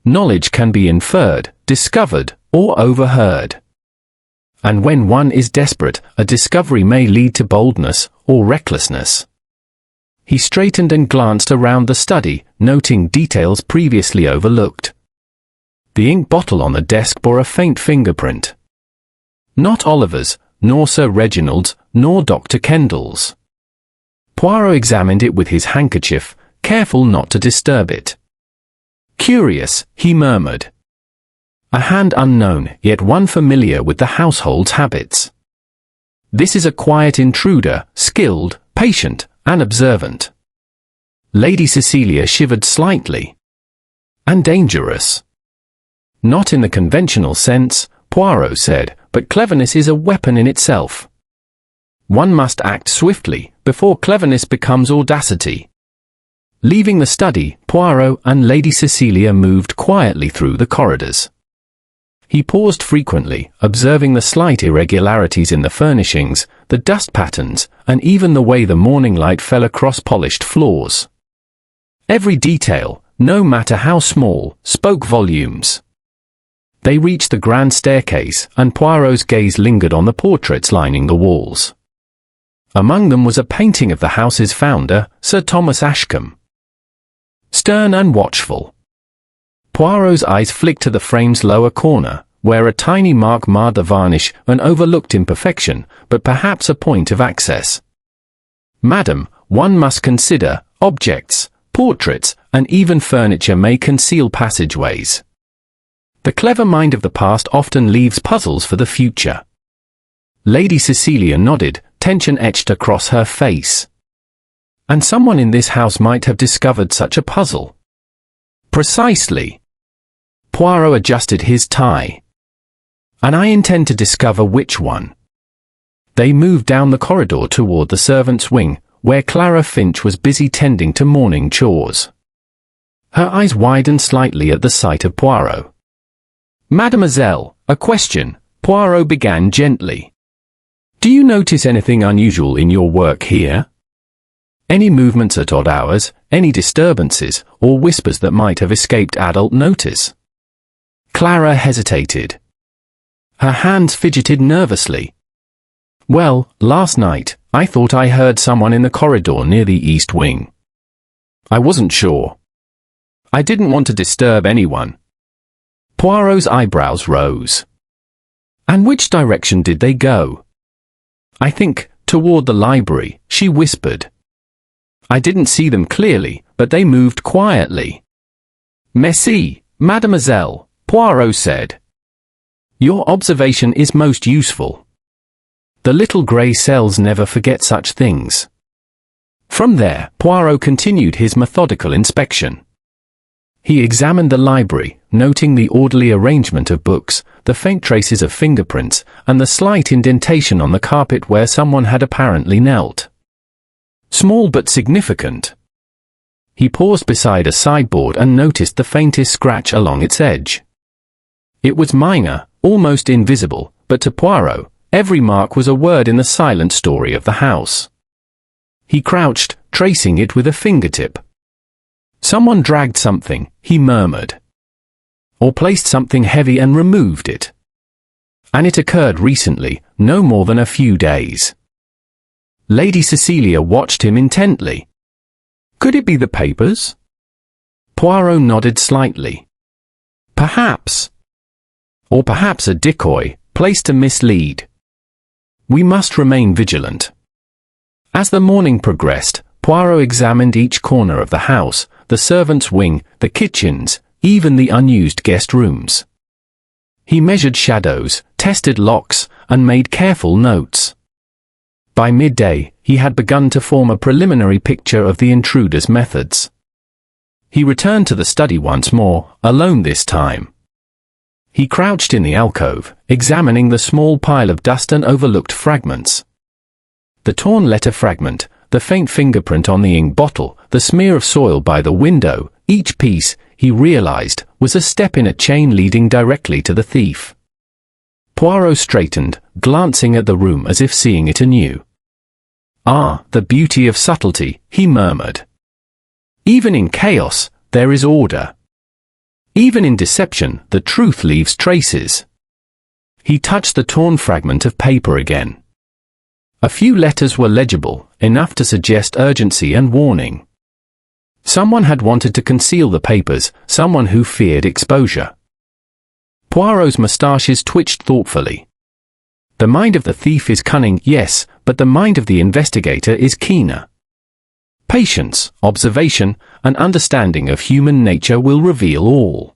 Knowledge can be inferred, discovered, or overheard. And when one is desperate, a discovery may lead to boldness or recklessness." He straightened and glanced around the study, noting details previously overlooked. The ink bottle on the desk bore a faint fingerprint. Not Oliver's, nor Sir Reginald's, nor Dr. Kendall's. Poirot examined it with his handkerchief, careful not to disturb it. "Curious," he murmured. "A hand unknown, yet one familiar with the household's habits. This is a quiet intruder, skilled, patient, and observant." Lady Cecilia shivered slightly. "And dangerous." "Not in the conventional sense," Poirot said, "but cleverness is a weapon in itself. One must act swiftly, before cleverness becomes audacity." Leaving the study, Poirot and Lady Cecilia moved quietly through the corridors. He paused frequently, observing the slight irregularities in the furnishings, the dust patterns, and even the way the morning light fell across polished floors. Every detail, no matter how small, spoke volumes. They reached the grand staircase, and Poirot's gaze lingered on the portraits lining the walls. Among them was a painting of the house's founder, Sir Thomas Ashcombe. Stern and watchful. Poirot's eyes flicked to the frame's lower corner, where a tiny mark marred the varnish, an overlooked imperfection, but perhaps a point of access. "Madam, one must consider, objects, portraits, and even furniture may conceal passageways. The clever mind of the past often leaves puzzles for the future." Lady Cecilia nodded, tension etched across her face. "And someone in this house might have discovered such a puzzle." "Precisely." Poirot adjusted his tie. "And I intend to discover which one." They moved down the corridor toward the servants' wing, where Clara Finch was busy tending to morning chores. Her eyes widened slightly at the sight of Poirot. "Mademoiselle, a question," Poirot began gently. Do you notice anything unusual in your work here? Any movements at odd hours, any disturbances, or whispers that might have escaped adult notice? Clara hesitated. Her hands fidgeted nervously. Well, last night, I thought I heard someone in the corridor near the east wing. I wasn't sure. I didn't want to disturb anyone. Poirot's eyebrows rose. And which direction did they go? I think, toward the library, she whispered. I didn't see them clearly, but they moved quietly. Merci, mademoiselle, Poirot said. Your observation is most useful. The little grey cells never forget such things. From there, Poirot continued his methodical inspection. He examined the library, noting the orderly arrangement of books, the faint traces of fingerprints, and the slight indentation on the carpet where someone had apparently knelt. Small but significant. He paused beside a sideboard and noticed the faintest scratch along its edge. It was minor, almost invisible, but to Poirot, every mark was a word in the silent story of the house. He crouched, tracing it with a fingertip. Someone dragged something, he murmured. Or placed something heavy and removed it. And it occurred recently, no more than a few days. Lady Cecilia watched him intently. Could it be the papers? Poirot nodded slightly. Perhaps. Or perhaps a decoy, placed to mislead. We must remain vigilant. As the morning progressed, Poirot examined each corner of the house, the servants' wing, the kitchens, even the unused guest rooms. He measured shadows, tested locks, and made careful notes. By midday, he had begun to form a preliminary picture of the intruder's methods. He returned to the study once more, alone this time. He crouched in the alcove, examining the small pile of dust and overlooked fragments. The torn letter fragment, the faint fingerprint on the ink bottle, the smear of soil by the window, each piece, he realized, was a step in a chain leading directly to the thief. Poirot straightened, glancing at the room as if seeing it anew. Ah, the beauty of subtlety, he murmured. Even in chaos, there is order. Even in deception, the truth leaves traces. He touched the torn fragment of paper again. A few letters were legible, enough to suggest urgency and warning. Someone had wanted to conceal the papers, someone who feared exposure. Poirot's moustaches twitched thoughtfully. The mind of the thief is cunning, yes, but the mind of the investigator is keener. Patience, observation, and understanding of human nature will reveal all.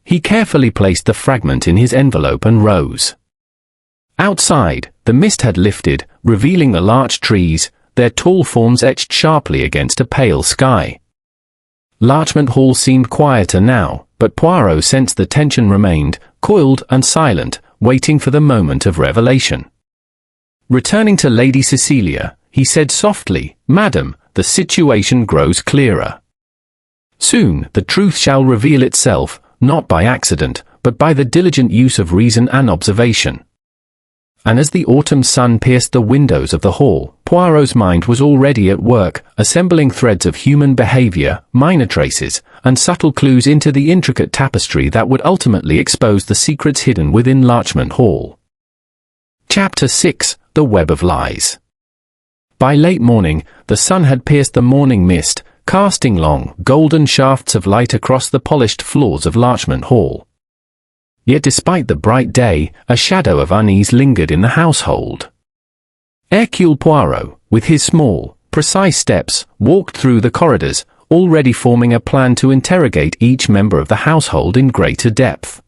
He carefully placed the fragment in his envelope and rose. Outside, the mist had lifted, revealing the larch trees, their tall forms etched sharply against a pale sky. Larchmont Hall seemed quieter now, but Poirot sensed the tension remained, coiled and silent, waiting for the moment of revelation. Returning to Lady Cecilia, he said softly, "Madam, the situation grows clearer. Soon the truth shall reveal itself, not by accident, but by the diligent use of reason and observation." And as the autumn sun pierced the windows of the hall, Poirot's mind was already at work, assembling threads of human behavior, minor traces, and subtle clues into the intricate tapestry that would ultimately expose the secrets hidden within Larchmont Hall. Chapter 6: The Web of Lies. By late morning, the sun had pierced the morning mist, casting long, golden shafts of light across the polished floors of Larchmont Hall. Yet despite the bright day, a shadow of unease lingered in the household. Hercule Poirot, with his small, precise steps, walked through the corridors, already forming a plan to interrogate each member of the household in greater depth.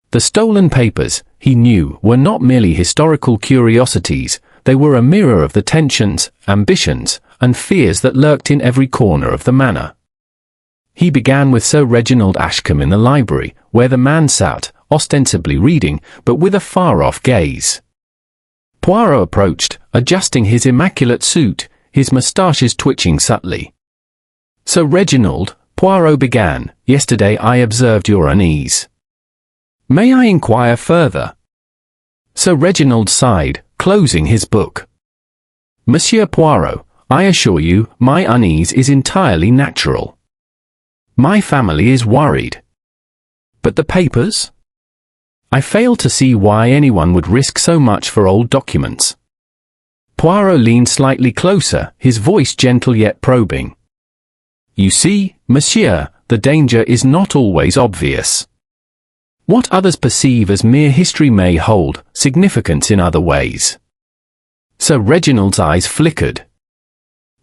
The stolen papers, he knew, were not merely historical curiosities, they were a mirror of the tensions, ambitions, and fears that lurked in every corner of the manor. He began with Sir Reginald Ashcombe in the library, where the man sat, ostensibly reading, but with a far-off gaze. Poirot approached, adjusting his immaculate suit, his moustaches twitching subtly. "Sir Reginald," Poirot began, "yesterday I observed your unease. May I inquire further?" Sir Reginald sighed, closing his book. Monsieur Poirot, I assure you, my unease is entirely natural. My family is worried. But the papers? I fail to see why anyone would risk so much for old documents. Poirot leaned slightly closer, his voice gentle yet probing. You see, monsieur, the danger is not always obvious. What others perceive as mere history may hold significance in other ways. Sir Reginald's eyes flickered.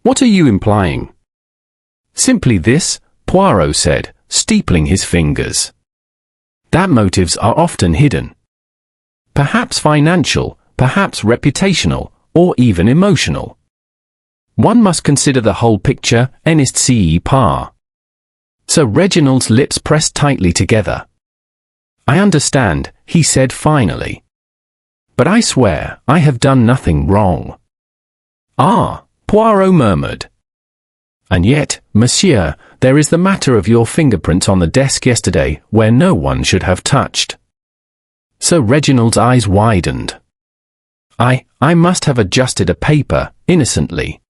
What are you implying? Simply this, Poirot said, steepling his fingers. That motives are often hidden. Perhaps financial, perhaps reputational, or even emotional. One must consider the whole picture, n'est-ce pas? Sir Reginald's lips pressed tightly together. I understand, he said finally. But I swear, I have done nothing wrong. Ah, Poirot murmured. And yet, monsieur, there is the matter of your fingerprints on the desk yesterday, where no one should have touched. Sir Reginald's eyes widened. I must have adjusted a paper, innocently.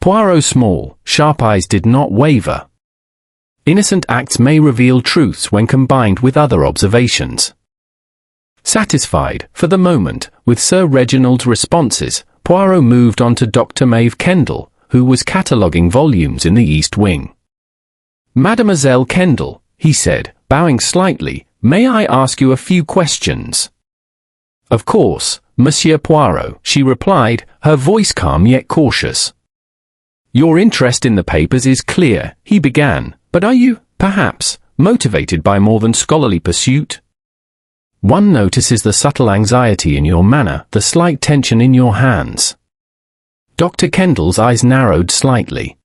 Poirot's small, sharp eyes did not waver. Innocent acts may reveal truths when combined with other observations. Satisfied, for the moment, with Sir Reginald's responses, Poirot moved on to Dr. Maeve Kendall, who was cataloguing volumes in the East Wing. Mademoiselle Kendall, he said, bowing slightly, may I ask you a few questions? Of course, Monsieur Poirot, she replied, her voice calm yet cautious. Your interest in the papers is clear, he began, but are you, perhaps, motivated by more than scholarly pursuit? One notices the subtle anxiety in your manner, the slight tension in your hands. Dr. Kendall's eyes narrowed slightly.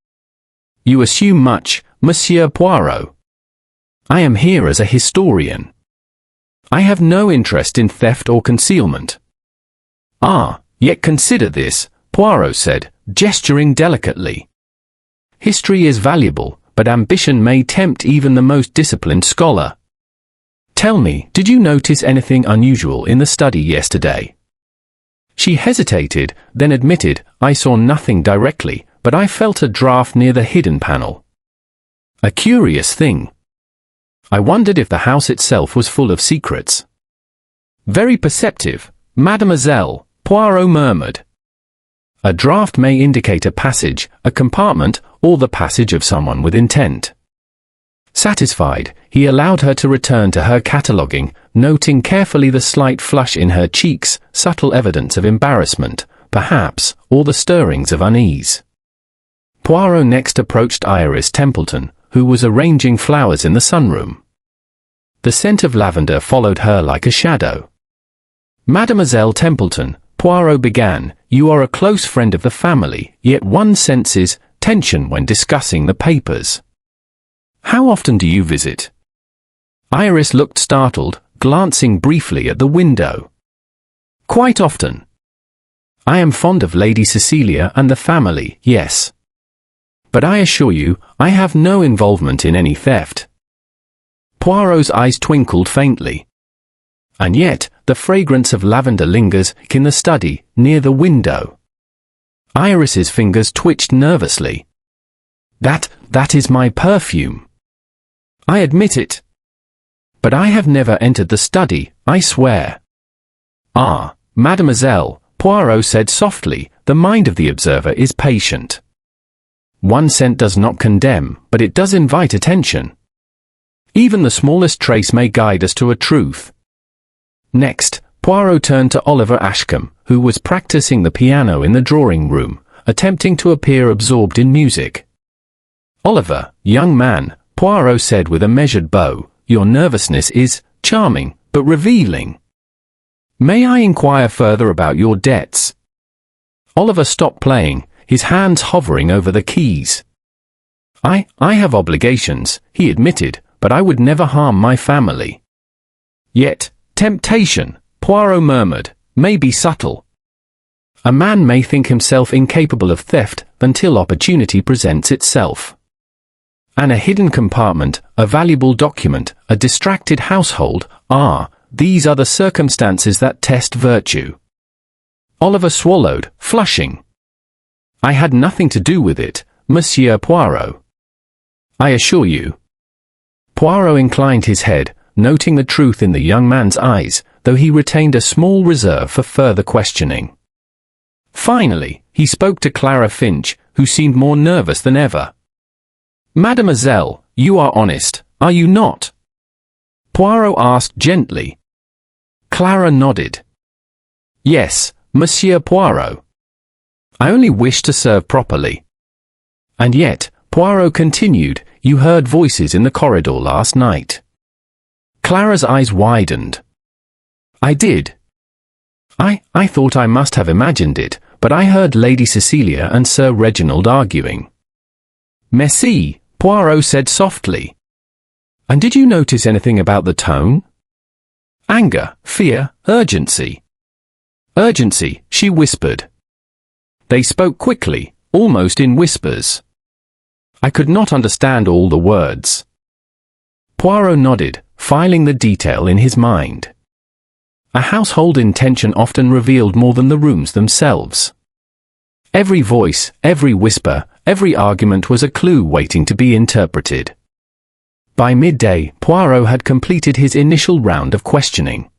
You assume much, Monsieur Poirot. I am here as a historian. I have no interest in theft or concealment. Ah, yet consider this, Poirot said, gesturing delicately. History is valuable, but ambition may tempt even the most disciplined scholar. Tell me, did you notice anything unusual in the study yesterday? She hesitated, then admitted, I saw nothing directly, but I felt a draft near the hidden panel. A curious thing. I wondered if the house itself was full of secrets. Very perceptive, mademoiselle, Poirot murmured. A draft may indicate a passage, a compartment, or the passage of someone with intent. Satisfied, he allowed her to return to her cataloguing, noting carefully the slight flush in her cheeks, subtle evidence of embarrassment, perhaps, or the stirrings of unease. Poirot next approached Iris Templeton, who was arranging flowers in the sunroom. The scent of lavender followed her like a shadow. Mademoiselle Templeton, Poirot began, you are a close friend of the family, yet one senses tension when discussing the papers. How often do you visit? Iris looked startled, glancing briefly at the window. Quite often. I am fond of Lady Cecilia and the family, yes. But I assure you, I have no involvement in any theft. Poirot's eyes twinkled faintly. And yet, the fragrance of lavender lingers in the study, near the window. Iris's fingers twitched nervously. That is my perfume. I admit it. But I have never entered the study, I swear. Ah, mademoiselle, Poirot said softly, the mind of the observer is patient. One scent does not condemn, but it does invite attention. Even the smallest trace may guide us to a truth. Next, Poirot turned to Oliver Ashcombe, who was practicing the piano in the drawing room, attempting to appear absorbed in music. Oliver, young man, Poirot said with a measured bow, your nervousness is charming, but revealing. May I inquire further about your debts? Oliver stopped playing, his hands hovering over the keys. I have obligations, he admitted, but I would never harm my family. Yet, temptation, Poirot murmured, may be subtle. A man may think himself incapable of theft until opportunity presents itself. And a hidden compartment, a valuable document, a distracted household, these are the circumstances that test virtue. Oliver swallowed, flushing. "I had nothing to do with it, Monsieur Poirot. I assure you." Poirot inclined his head, noting the truth in the young man's eyes, though he retained a small reserve for further questioning. Finally, he spoke to Clara Finch, who seemed more nervous than ever. "Mademoiselle, you are honest, are you not?" Poirot asked gently. Clara nodded. "Yes, Monsieur Poirot. I only wish to serve properly." "And yet," Poirot continued, "you heard voices in the corridor last night." Clara's eyes widened. "I did. I thought I must have imagined it, but I heard Lady Cecilia and Sir Reginald arguing." "Merci," Poirot said softly. "And did you notice anything about the tone?" "Anger, fear, urgency." "Urgency," she whispered. They spoke quickly, almost in whispers. I could not understand all the words. Poirot nodded, filing the detail in his mind. A household intention often revealed more than the rooms themselves. Every voice, every whisper, every argument was a clue waiting to be interpreted. By midday, Poirot had completed his initial round of questioning.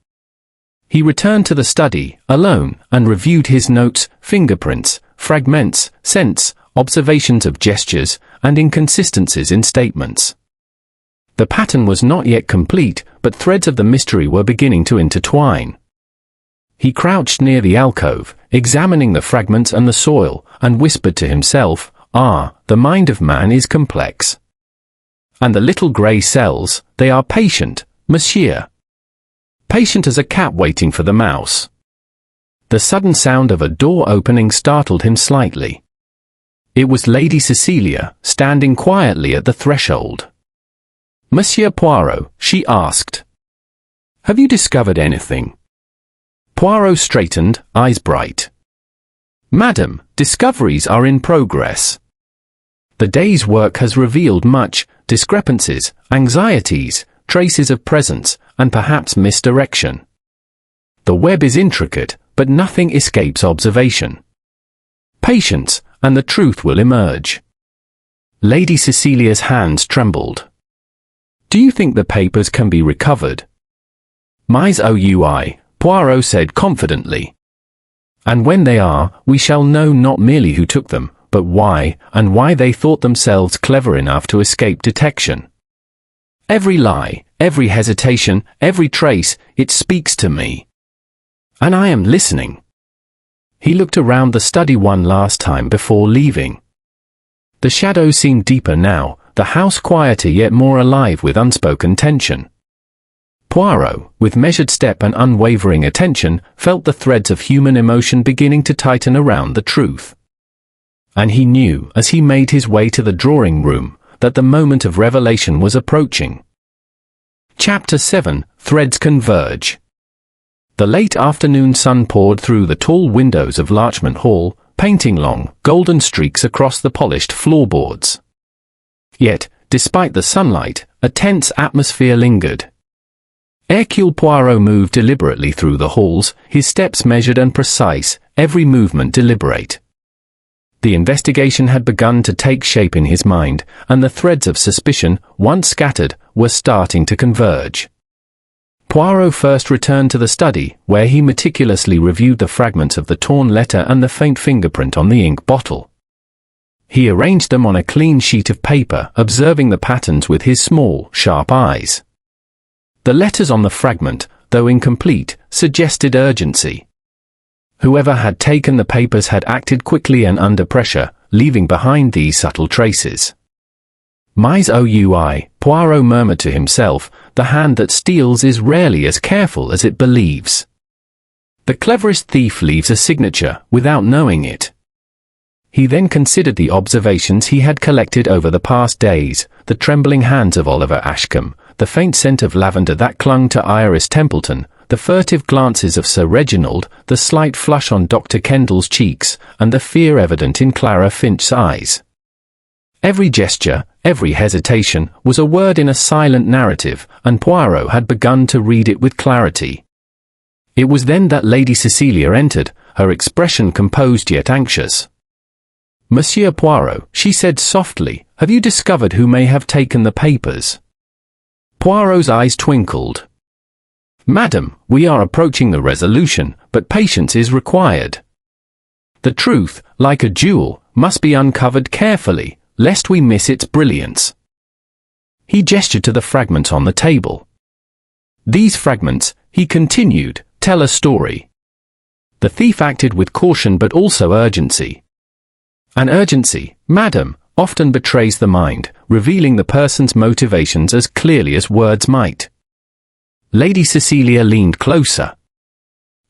He returned to the study, alone, and reviewed his notes, fingerprints, fragments, scents, observations of gestures, and inconsistencies in statements. The pattern was not yet complete, but threads of the mystery were beginning to intertwine. He crouched near the alcove, examining the fragments and the soil, and whispered to himself, the mind of man is complex. And the little grey cells, they are patient, monsieur. Patient as a cat waiting for the mouse. The sudden sound of a door opening startled him slightly. It was Lady Cecilia, standing quietly at the threshold. "Monsieur Poirot," she asked. "Have you discovered anything?" Poirot straightened, eyes bright. "Madam, discoveries are in progress. The day's work has revealed much, discrepancies, anxieties, traces of presence, and perhaps misdirection. The web is intricate, but nothing escapes observation. Patience, and the truth will emerge." Lady Cecilia's hands trembled. "Do you think the papers can be recovered?" "Mais oui," Poirot said confidently. "And when they are, we shall know not merely who took them, but why, and why they thought themselves clever enough to escape detection. Every lie, every hesitation, every trace, it speaks to me. And I am listening." He looked around the study one last time before leaving. The shadows seemed deeper now, the house quieter yet more alive with unspoken tension. Poirot, with measured step and unwavering attention, felt the threads of human emotion beginning to tighten around the truth. And he knew, as he made his way to the drawing room, that the moment of revelation was approaching. Chapter 7: Threads Converge. The late afternoon sun poured through the tall windows of Larchmont Hall, painting long, golden streaks across the polished floorboards. Yet, despite the sunlight, a tense atmosphere lingered. Hercule Poirot moved deliberately through the halls, his steps measured and precise, every movement deliberate. The investigation had begun to take shape in his mind, and the threads of suspicion, once scattered, were starting to converge. Poirot first returned to the study, where he meticulously reviewed the fragments of the torn letter and the faint fingerprint on the ink bottle. He arranged them on a clean sheet of paper, observing the patterns with his small, sharp eyes. The letters on the fragment, though incomplete, suggested urgency. Whoever had taken the papers had acted quickly and under pressure, leaving behind these subtle traces. Mais oui, Poirot murmured to himself, the hand that steals is rarely as careful as it believes. The cleverest thief leaves a signature, without knowing it. He then considered the observations he had collected over the past days, the trembling hands of Oliver Ashcombe, the faint scent of lavender that clung to Iris Templeton, the furtive glances of Sir Reginald, the slight flush on Dr. Kendall's cheeks, and the fear evident in Clara Finch's eyes. Every gesture, every hesitation, was a word in a silent narrative, and Poirot had begun to read it with clarity. It was then that Lady Cecilia entered, her expression composed yet anxious. "Monsieur Poirot," she said softly, "have you discovered who may have taken the papers?" Poirot's eyes twinkled. "Madam, we are approaching the resolution, but patience is required. The truth, like a jewel, must be uncovered carefully, lest we miss its brilliance." He gestured to the fragments on the table. "These fragments," he continued, "tell a story. The thief acted with caution but also urgency. An urgency, madam, often betrays the mind, revealing the person's motivations as clearly as words might." Lady Cecilia leaned closer.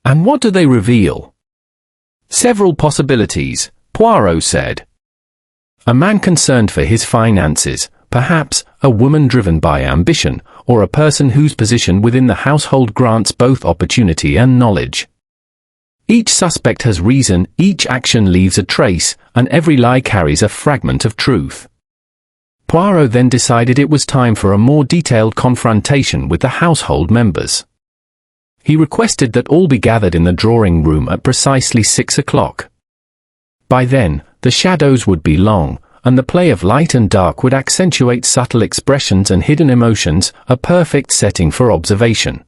"And what do they reveal?" "Several possibilities," Poirot said. "A man concerned for his finances, perhaps, a woman driven by ambition, or a person whose position within the household grants both opportunity and knowledge. Each suspect has reason, each action leaves a trace, and every lie carries a fragment of truth." Poirot then decided it was time for a more detailed confrontation with the household members. He requested that all be gathered in the drawing room at precisely 6 o'clock. By then, the shadows would be long, and the play of light and dark would accentuate subtle expressions and hidden emotions, a perfect setting for observation.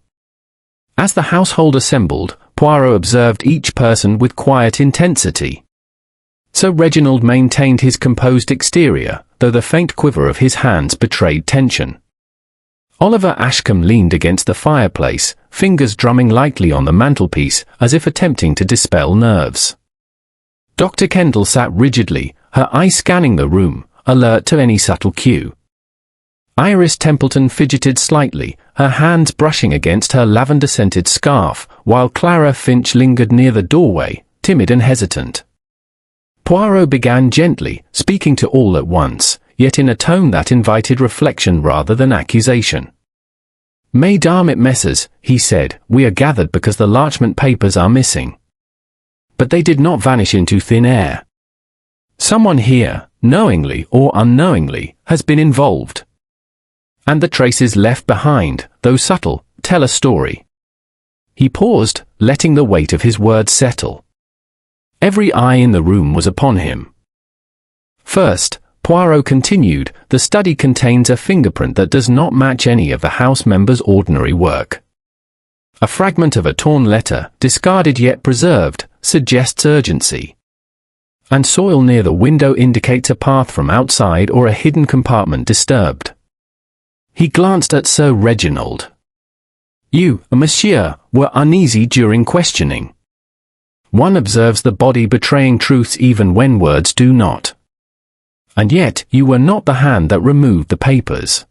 As the household assembled, Poirot observed each person with quiet intensity. Sir Reginald maintained his composed exterior, though the faint quiver of his hands betrayed tension. Oliver Ashcombe leaned against the fireplace, fingers drumming lightly on the mantelpiece, as if attempting to dispel nerves. Dr. Kendall sat rigidly, her eyes scanning the room, alert to any subtle cue. Iris Templeton fidgeted slightly, her hands brushing against her lavender-scented scarf, while Clara Finch lingered near the doorway, timid and hesitant. Poirot began gently, speaking to all at once, yet in a tone that invited reflection rather than accusation. "Mesdames et messieurs," he said, "we are gathered because the Larchmont Papers are missing. But they did not vanish into thin air. Someone here, knowingly or unknowingly, has been involved. And the traces left behind, though subtle, tell a story." He paused, letting the weight of his words settle. Every eye in the room was upon him. "First," Poirot continued, "the study contains a fingerprint that does not match any of the house members' ordinary work. A fragment of a torn letter, discarded yet preserved, suggests urgency. And soil near the window indicates a path from outside or a hidden compartment disturbed." He glanced at Sir Reginald. "You, monsieur, were uneasy during questioning. One observes the body betraying truths even when words do not. And yet, you were not the hand that removed the papers."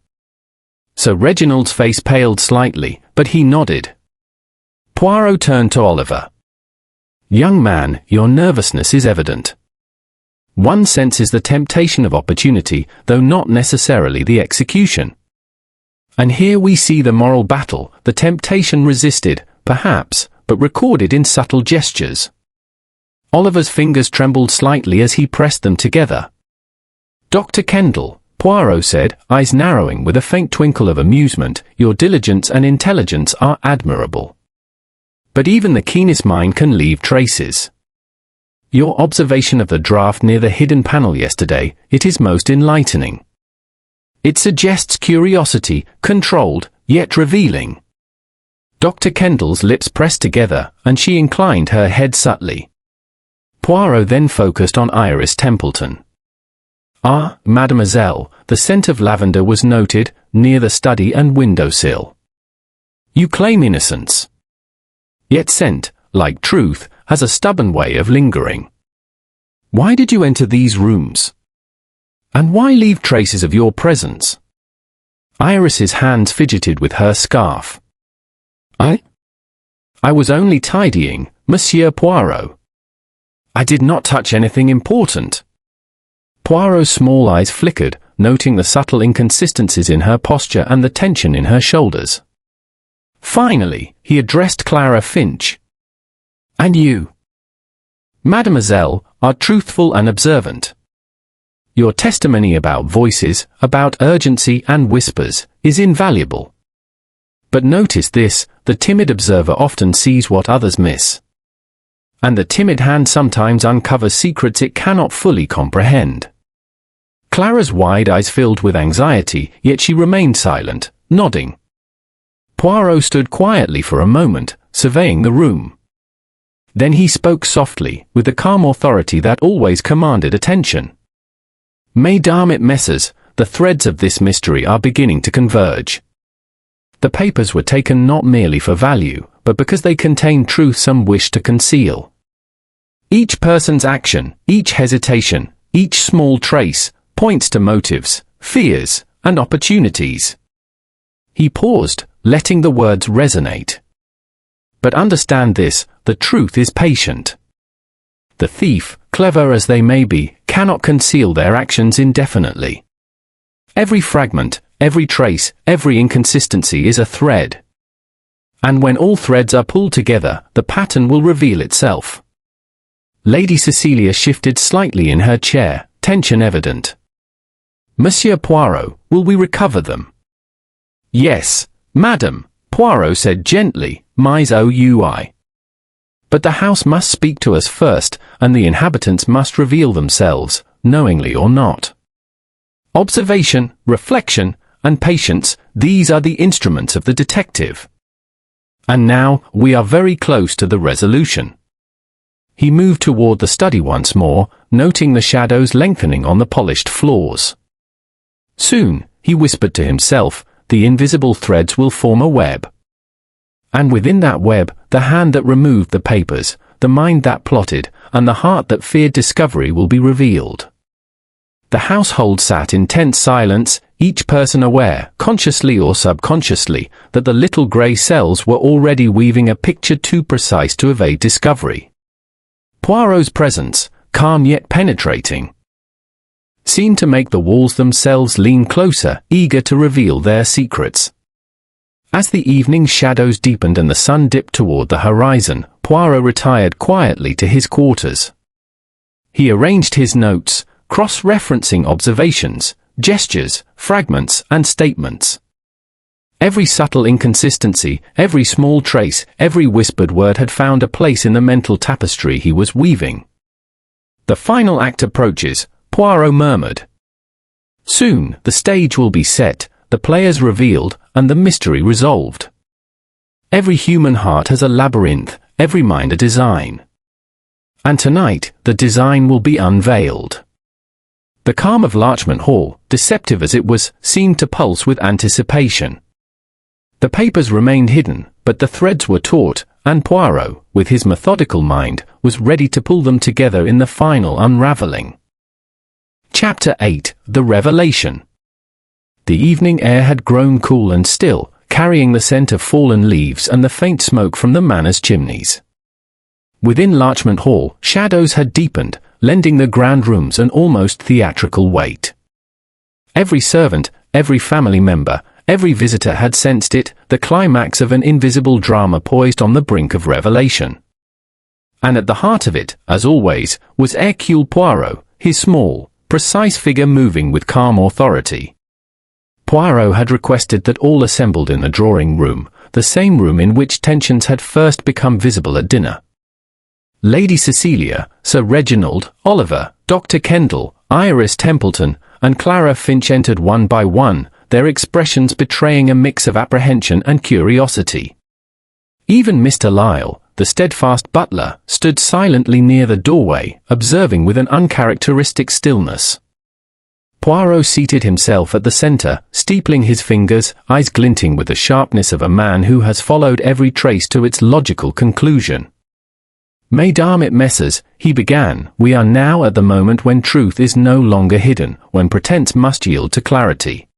Sir Reginald's face paled slightly, but he nodded. Poirot turned to Oliver. "Young man, your nervousness is evident. One senses the temptation of opportunity, though not necessarily the execution. And here we see the moral battle, the temptation resisted, perhaps, but recorded in subtle gestures." Oliver's fingers trembled slightly as he pressed them together. "Dr. Kendall," Poirot said, eyes narrowing with a faint twinkle of amusement, "your diligence and intelligence are admirable. But even the keenest mind can leave traces. Your observation of the draft near the hidden panel yesterday, it is most enlightening. It suggests curiosity, controlled, yet revealing." Dr. Kendall's lips pressed together, and she inclined her head subtly. Poirot then focused on Iris Templeton. "Ah, mademoiselle, the scent of lavender was noted, near the study and windowsill. You claim innocence. Yet scent, like truth, has a stubborn way of lingering. Why did you enter these rooms? And why leave traces of your presence?" Iris's hands fidgeted with her scarf. I was only tidying, Monsieur Poirot. I did not touch anything important." Poirot's small eyes flickered, noting the subtle inconsistencies in her posture and the tension in her shoulders. Finally, he addressed Clara Finch. "And you, mademoiselle, are truthful and observant. Your testimony about voices, about urgency and whispers, is invaluable. But notice this, the timid observer often sees what others miss. And the timid hand sometimes uncovers secrets it cannot fully comprehend. Clara's wide eyes filled with anxiety, yet she remained silent, nodding. Poirot stood quietly for a moment, surveying the room. Then he spoke softly, with the calm authority that always commanded attention. "Mesdames et messieurs, the threads of this mystery are beginning to converge." The papers were taken not merely for value, but because they contained truth some wished to conceal. Each person's action, each hesitation, each small trace, points to motives, fears, and opportunities. He paused, letting the words resonate. But understand this, the truth is patient. The thief, clever as they may be, cannot conceal their actions indefinitely. Every fragment, every trace, every inconsistency is a thread. And when all threads are pulled together, the pattern will reveal itself. Lady Cecilia shifted slightly in her chair, tension evident. "Monsieur Poirot, will we recover them?" "Yes, madam," Poirot said gently, "mais oui. But the house must speak to us first, and the inhabitants must reveal themselves, knowingly or not. Observation, reflection, and patience, these are the instruments of the detective. And now, we are very close to the resolution." He moved toward the study once more, noting the shadows lengthening on the polished floors. Soon, he whispered to himself, the invisible threads will form a web. And within that web, the hand that removed the papers, the mind that plotted, and the heart that feared discovery will be revealed. The household sat in tense silence, each person aware, consciously or subconsciously, that the little grey cells were already weaving a picture too precise to evade discovery. Poirot's presence, calm yet penetrating, seemed to make the walls themselves lean closer, eager to reveal their secrets. As the evening shadows deepened and the sun dipped toward the horizon, Poirot retired quietly to his quarters. He arranged his notes, cross-referencing observations, gestures, fragments, and statements. Every subtle inconsistency, every small trace, every whispered word had found a place in the mental tapestry he was weaving. "The final act approaches," Poirot murmured. "Soon, the stage will be set, the players revealed, and the mystery resolved. Every human heart has a labyrinth, every mind a design. And tonight, the design will be unveiled." The calm of Larchmont Hall, deceptive as it was, seemed to pulse with anticipation. The papers remained hidden, but the threads were taut, and Poirot, with his methodical mind, was ready to pull them together in the final unraveling. Chapter 8: The Revelation. The evening air had grown cool and still, carrying the scent of fallen leaves and the faint smoke from the manor's chimneys. Within Larchmont Hall, shadows had deepened, lending the grand rooms an almost theatrical weight. Every servant, every family member, every visitor had sensed it, the climax of an invisible drama poised on the brink of revelation. And at the heart of it, as always, was Hercule Poirot, his small, precise figure moving with calm authority. Poirot had requested that all assembled in the drawing room, the same room in which tensions had first become visible at dinner. Lady Cecilia, Sir Reginald, Oliver, Dr. Kendall, Iris Templeton, and Clara Finch entered one by one, their expressions betraying a mix of apprehension and curiosity. Even Mr. Lyle, the steadfast butler, stood silently near the doorway, observing with an uncharacteristic stillness. Poirot seated himself at the centre, steepling his fingers, eyes glinting with the sharpness of a man who has followed every trace to its logical conclusion. "Mesdames et messieurs," he began, "we are now at the moment when truth is no longer hidden, when pretense must yield to clarity.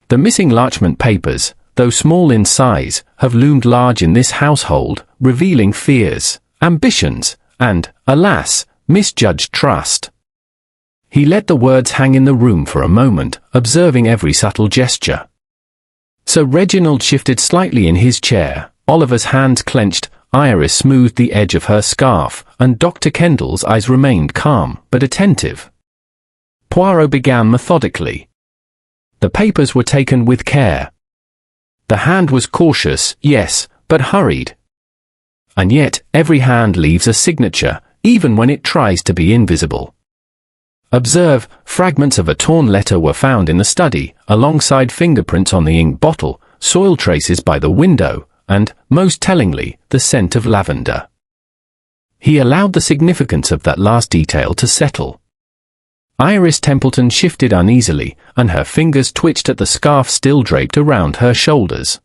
The missing Larchmont Papers, though small in size, have loomed large in this household, revealing fears, ambitions, and, alas, misjudged trust." He let the words hang in the room for a moment, observing every subtle gesture. Sir Reginald shifted slightly in his chair, Oliver's hands clenched, Iris smoothed the edge of her scarf, and Dr. Kendall's eyes remained calm, but attentive. Poirot began methodically. The papers were taken with care. The hand was cautious, yes, but hurried. And yet, every hand leaves a signature, even when it tries to be invisible. Observe, fragments of a torn letter were found in the study, alongside fingerprints on the ink bottle, soil traces by the window, and, most tellingly, the scent of lavender. He allowed the significance of that last detail to settle. Iris Templeton shifted uneasily, and her fingers twitched at the scarf still draped around her shoulders.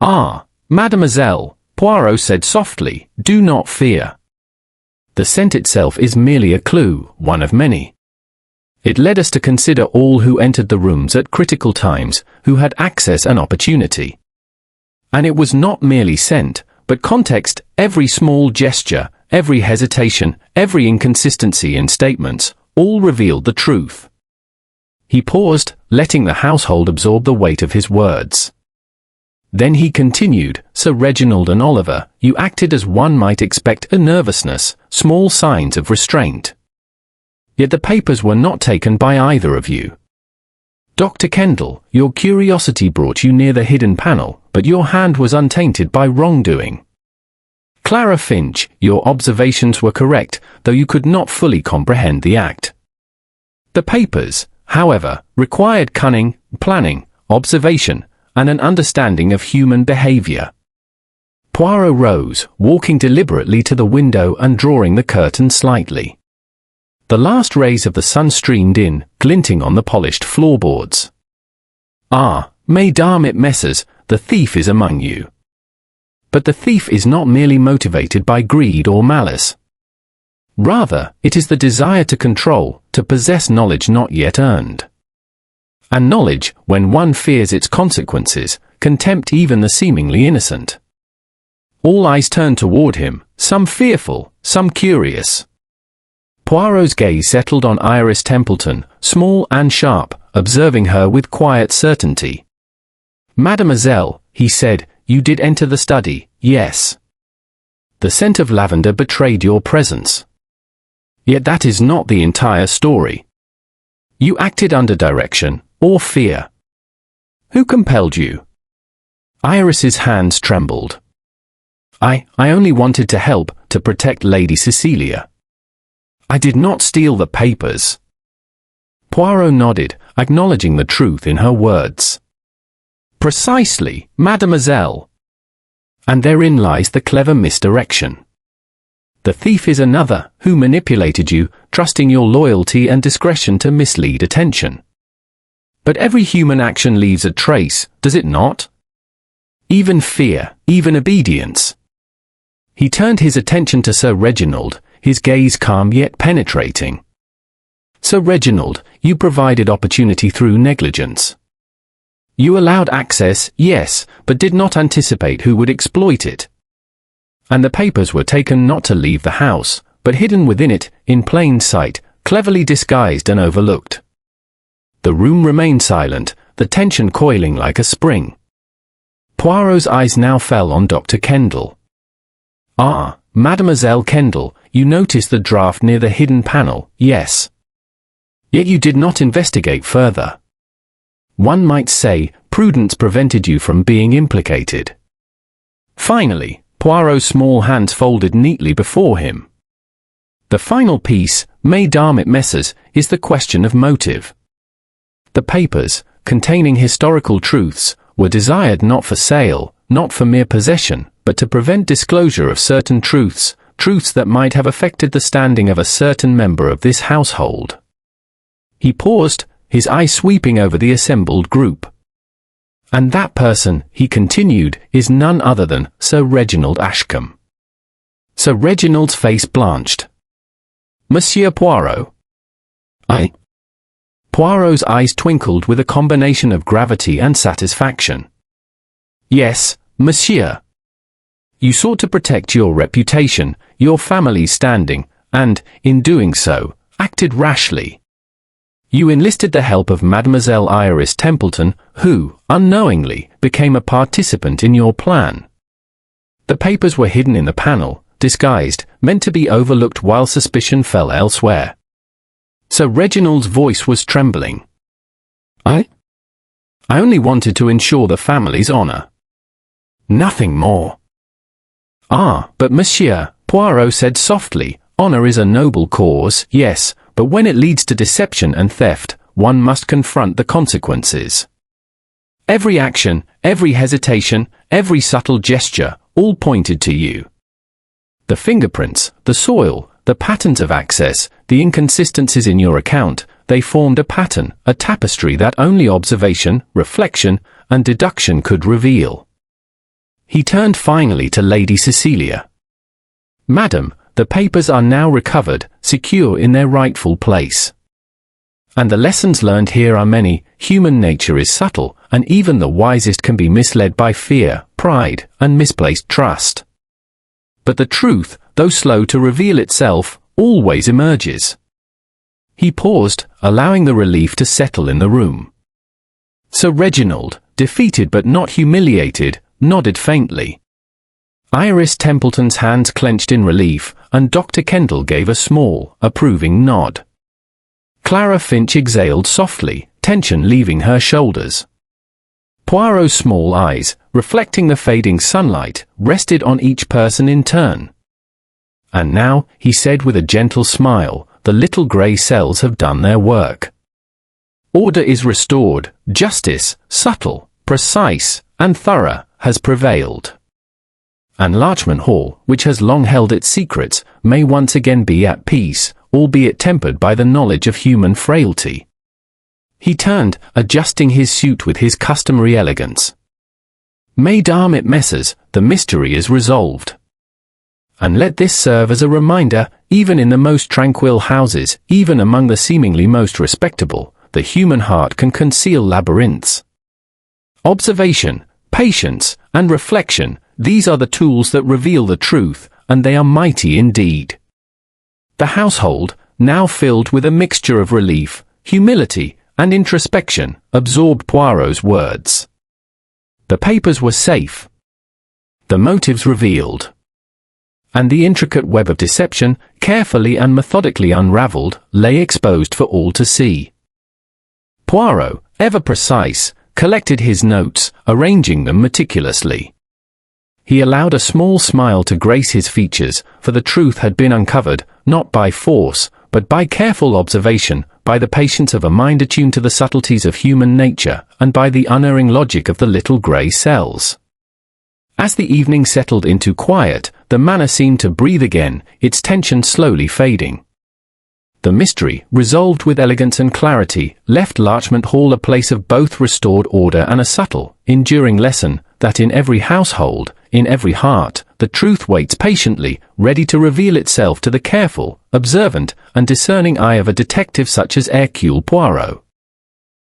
"Ah, mademoiselle," Poirot said softly, "do not fear. The scent itself is merely a clue, one of many. It led us to consider all who entered the rooms at critical times, who had access and opportunity. And it was not merely scent, but context, every small gesture, every hesitation, every inconsistency in statements, all revealed the truth." He paused, letting the household absorb the weight of his words. Then he continued, "Sir Reginald and Oliver, you acted as one might expect, a nervousness, small signs of restraint. Yet the papers were not taken by either of you. Dr. Kendall, your curiosity brought you near the hidden panel, but your hand was untainted by wrongdoing. Clara Finch, your observations were correct, though you could not fully comprehend the act. The papers, however, required cunning, planning, observation, and an understanding of human behavior." Poirot rose, walking deliberately to the window and drawing the curtain slightly. The last rays of the sun streamed in, glinting on the polished floorboards. "Ah, mesdames et messieurs, the thief is among you. But the thief is not merely motivated by greed or malice. Rather, it is the desire to control, to possess knowledge not yet earned. And knowledge, when one fears its consequences, can tempt even the seemingly innocent." All eyes turned toward him, some fearful, some curious. Poirot's gaze settled on Iris Templeton, small and sharp, observing her with quiet certainty. "Mademoiselle," he said, "you did enter the study, yes. The scent of lavender betrayed your presence. Yet that is not the entire story. You acted under direction, or fear. Who compelled you?" Iris's hands trembled. I only wanted to help, to protect Lady Cecilia. I did not steal the papers." Poirot nodded, acknowledging the truth in her words. "Precisely, mademoiselle. And therein lies the clever misdirection. The thief is another, who manipulated you, trusting your loyalty and discretion to mislead attention. But every human action leaves a trace, does it not? Even fear, even obedience." He turned his attention to Sir Reginald, his gaze calm yet penetrating. "Sir Reginald, you provided opportunity through negligence. You allowed access, yes, but did not anticipate who would exploit it. And the papers were taken not to leave the house, but hidden within it, in plain sight, cleverly disguised and overlooked." The room remained silent, the tension coiling like a spring. Poirot's eyes now fell on Dr. Kendall. "Ah, Mademoiselle Kendall, you noticed the draft near the hidden panel, yes. Yet you did not investigate further. One might say, prudence prevented you from being implicated." Finally, Poirot's small hands folded neatly before him. "The final piece, mesdames et messieurs, is the question of motive. The papers, containing historical truths, were desired not for sale, not for mere possession, but to prevent disclosure of certain truths, truths that might have affected the standing of a certain member of this household." He paused, his eye sweeping over the assembled group. "And that person," he continued, "is none other than Sir Reginald Ashcombe." Sir Reginald's face blanched. "Monsieur Poirot?" "I?" Poirot's eyes twinkled with a combination of gravity and satisfaction. "Yes, monsieur. You sought to protect your reputation, your family's standing, and, in doing so, acted rashly. You enlisted the help of Mademoiselle Iris Templeton, who, unknowingly, became a participant in your plan. The papers were hidden in the panel, disguised, meant to be overlooked while suspicion fell elsewhere." Sir Reginald's voice was trembling. I only wanted to ensure the family's honor. Nothing more." Ah, but Monsieur, Poirot said softly, honor is a noble cause, yes, but when it leads to deception and theft, one must confront the consequences. Every action, every hesitation, every subtle gesture, all pointed to you. The fingerprints, the soil, the patterns of access, the inconsistencies in your account, they formed a pattern, a tapestry that only observation, reflection, and deduction could reveal. He turned finally to Lady Cecilia. Madam, the papers are now recovered, secure in their rightful place. And the lessons learned here are many. Human nature is subtle, and even the wisest can be misled by fear, pride, and misplaced trust. But the truth, though slow to reveal itself, always emerges. He paused, allowing the relief to settle in the room. Sir Reginald, defeated but not humiliated, nodded faintly. Iris Templeton's hands clenched in relief, and Dr. Kendall gave a small, approving nod. Clara Finch exhaled softly, tension leaving her shoulders. Poirot's small eyes, reflecting the fading sunlight, rested on each person in turn. And now, he said with a gentle smile, the little grey cells have done their work. Order is restored, justice, subtle, precise, and thorough, has prevailed. And Larchmont Hall, which has long held its secrets, may once again be at peace, albeit tempered by the knowledge of human frailty. He turned, adjusting his suit with his customary elegance. Mesdames et messieurs, the mystery is resolved. And let this serve as a reminder, even in the most tranquil houses, even among the seemingly most respectable, the human heart can conceal labyrinths. Observation, patience, and reflection, these are the tools that reveal the truth, and they are mighty indeed. The household, now filled with a mixture of relief, humility, and introspection, absorbed Poirot's words. The papers were safe. The motives revealed. And the intricate web of deception, carefully and methodically unravelled, lay exposed for all to see. Poirot, ever precise, collected his notes, arranging them meticulously. He allowed a small smile to grace his features, for the truth had been uncovered, not by force, but by careful observation, by the patience of a mind attuned to the subtleties of human nature, and by the unerring logic of the little grey cells. As the evening settled into quiet, the manor seemed to breathe again, its tension slowly fading. The mystery, resolved with elegance and clarity, left Larchmont Hall a place of both restored order and a subtle, enduring lesson, that in every household, in every heart, the truth waits patiently, ready to reveal itself to the careful, observant, and discerning eye of a detective such as Hercule Poirot.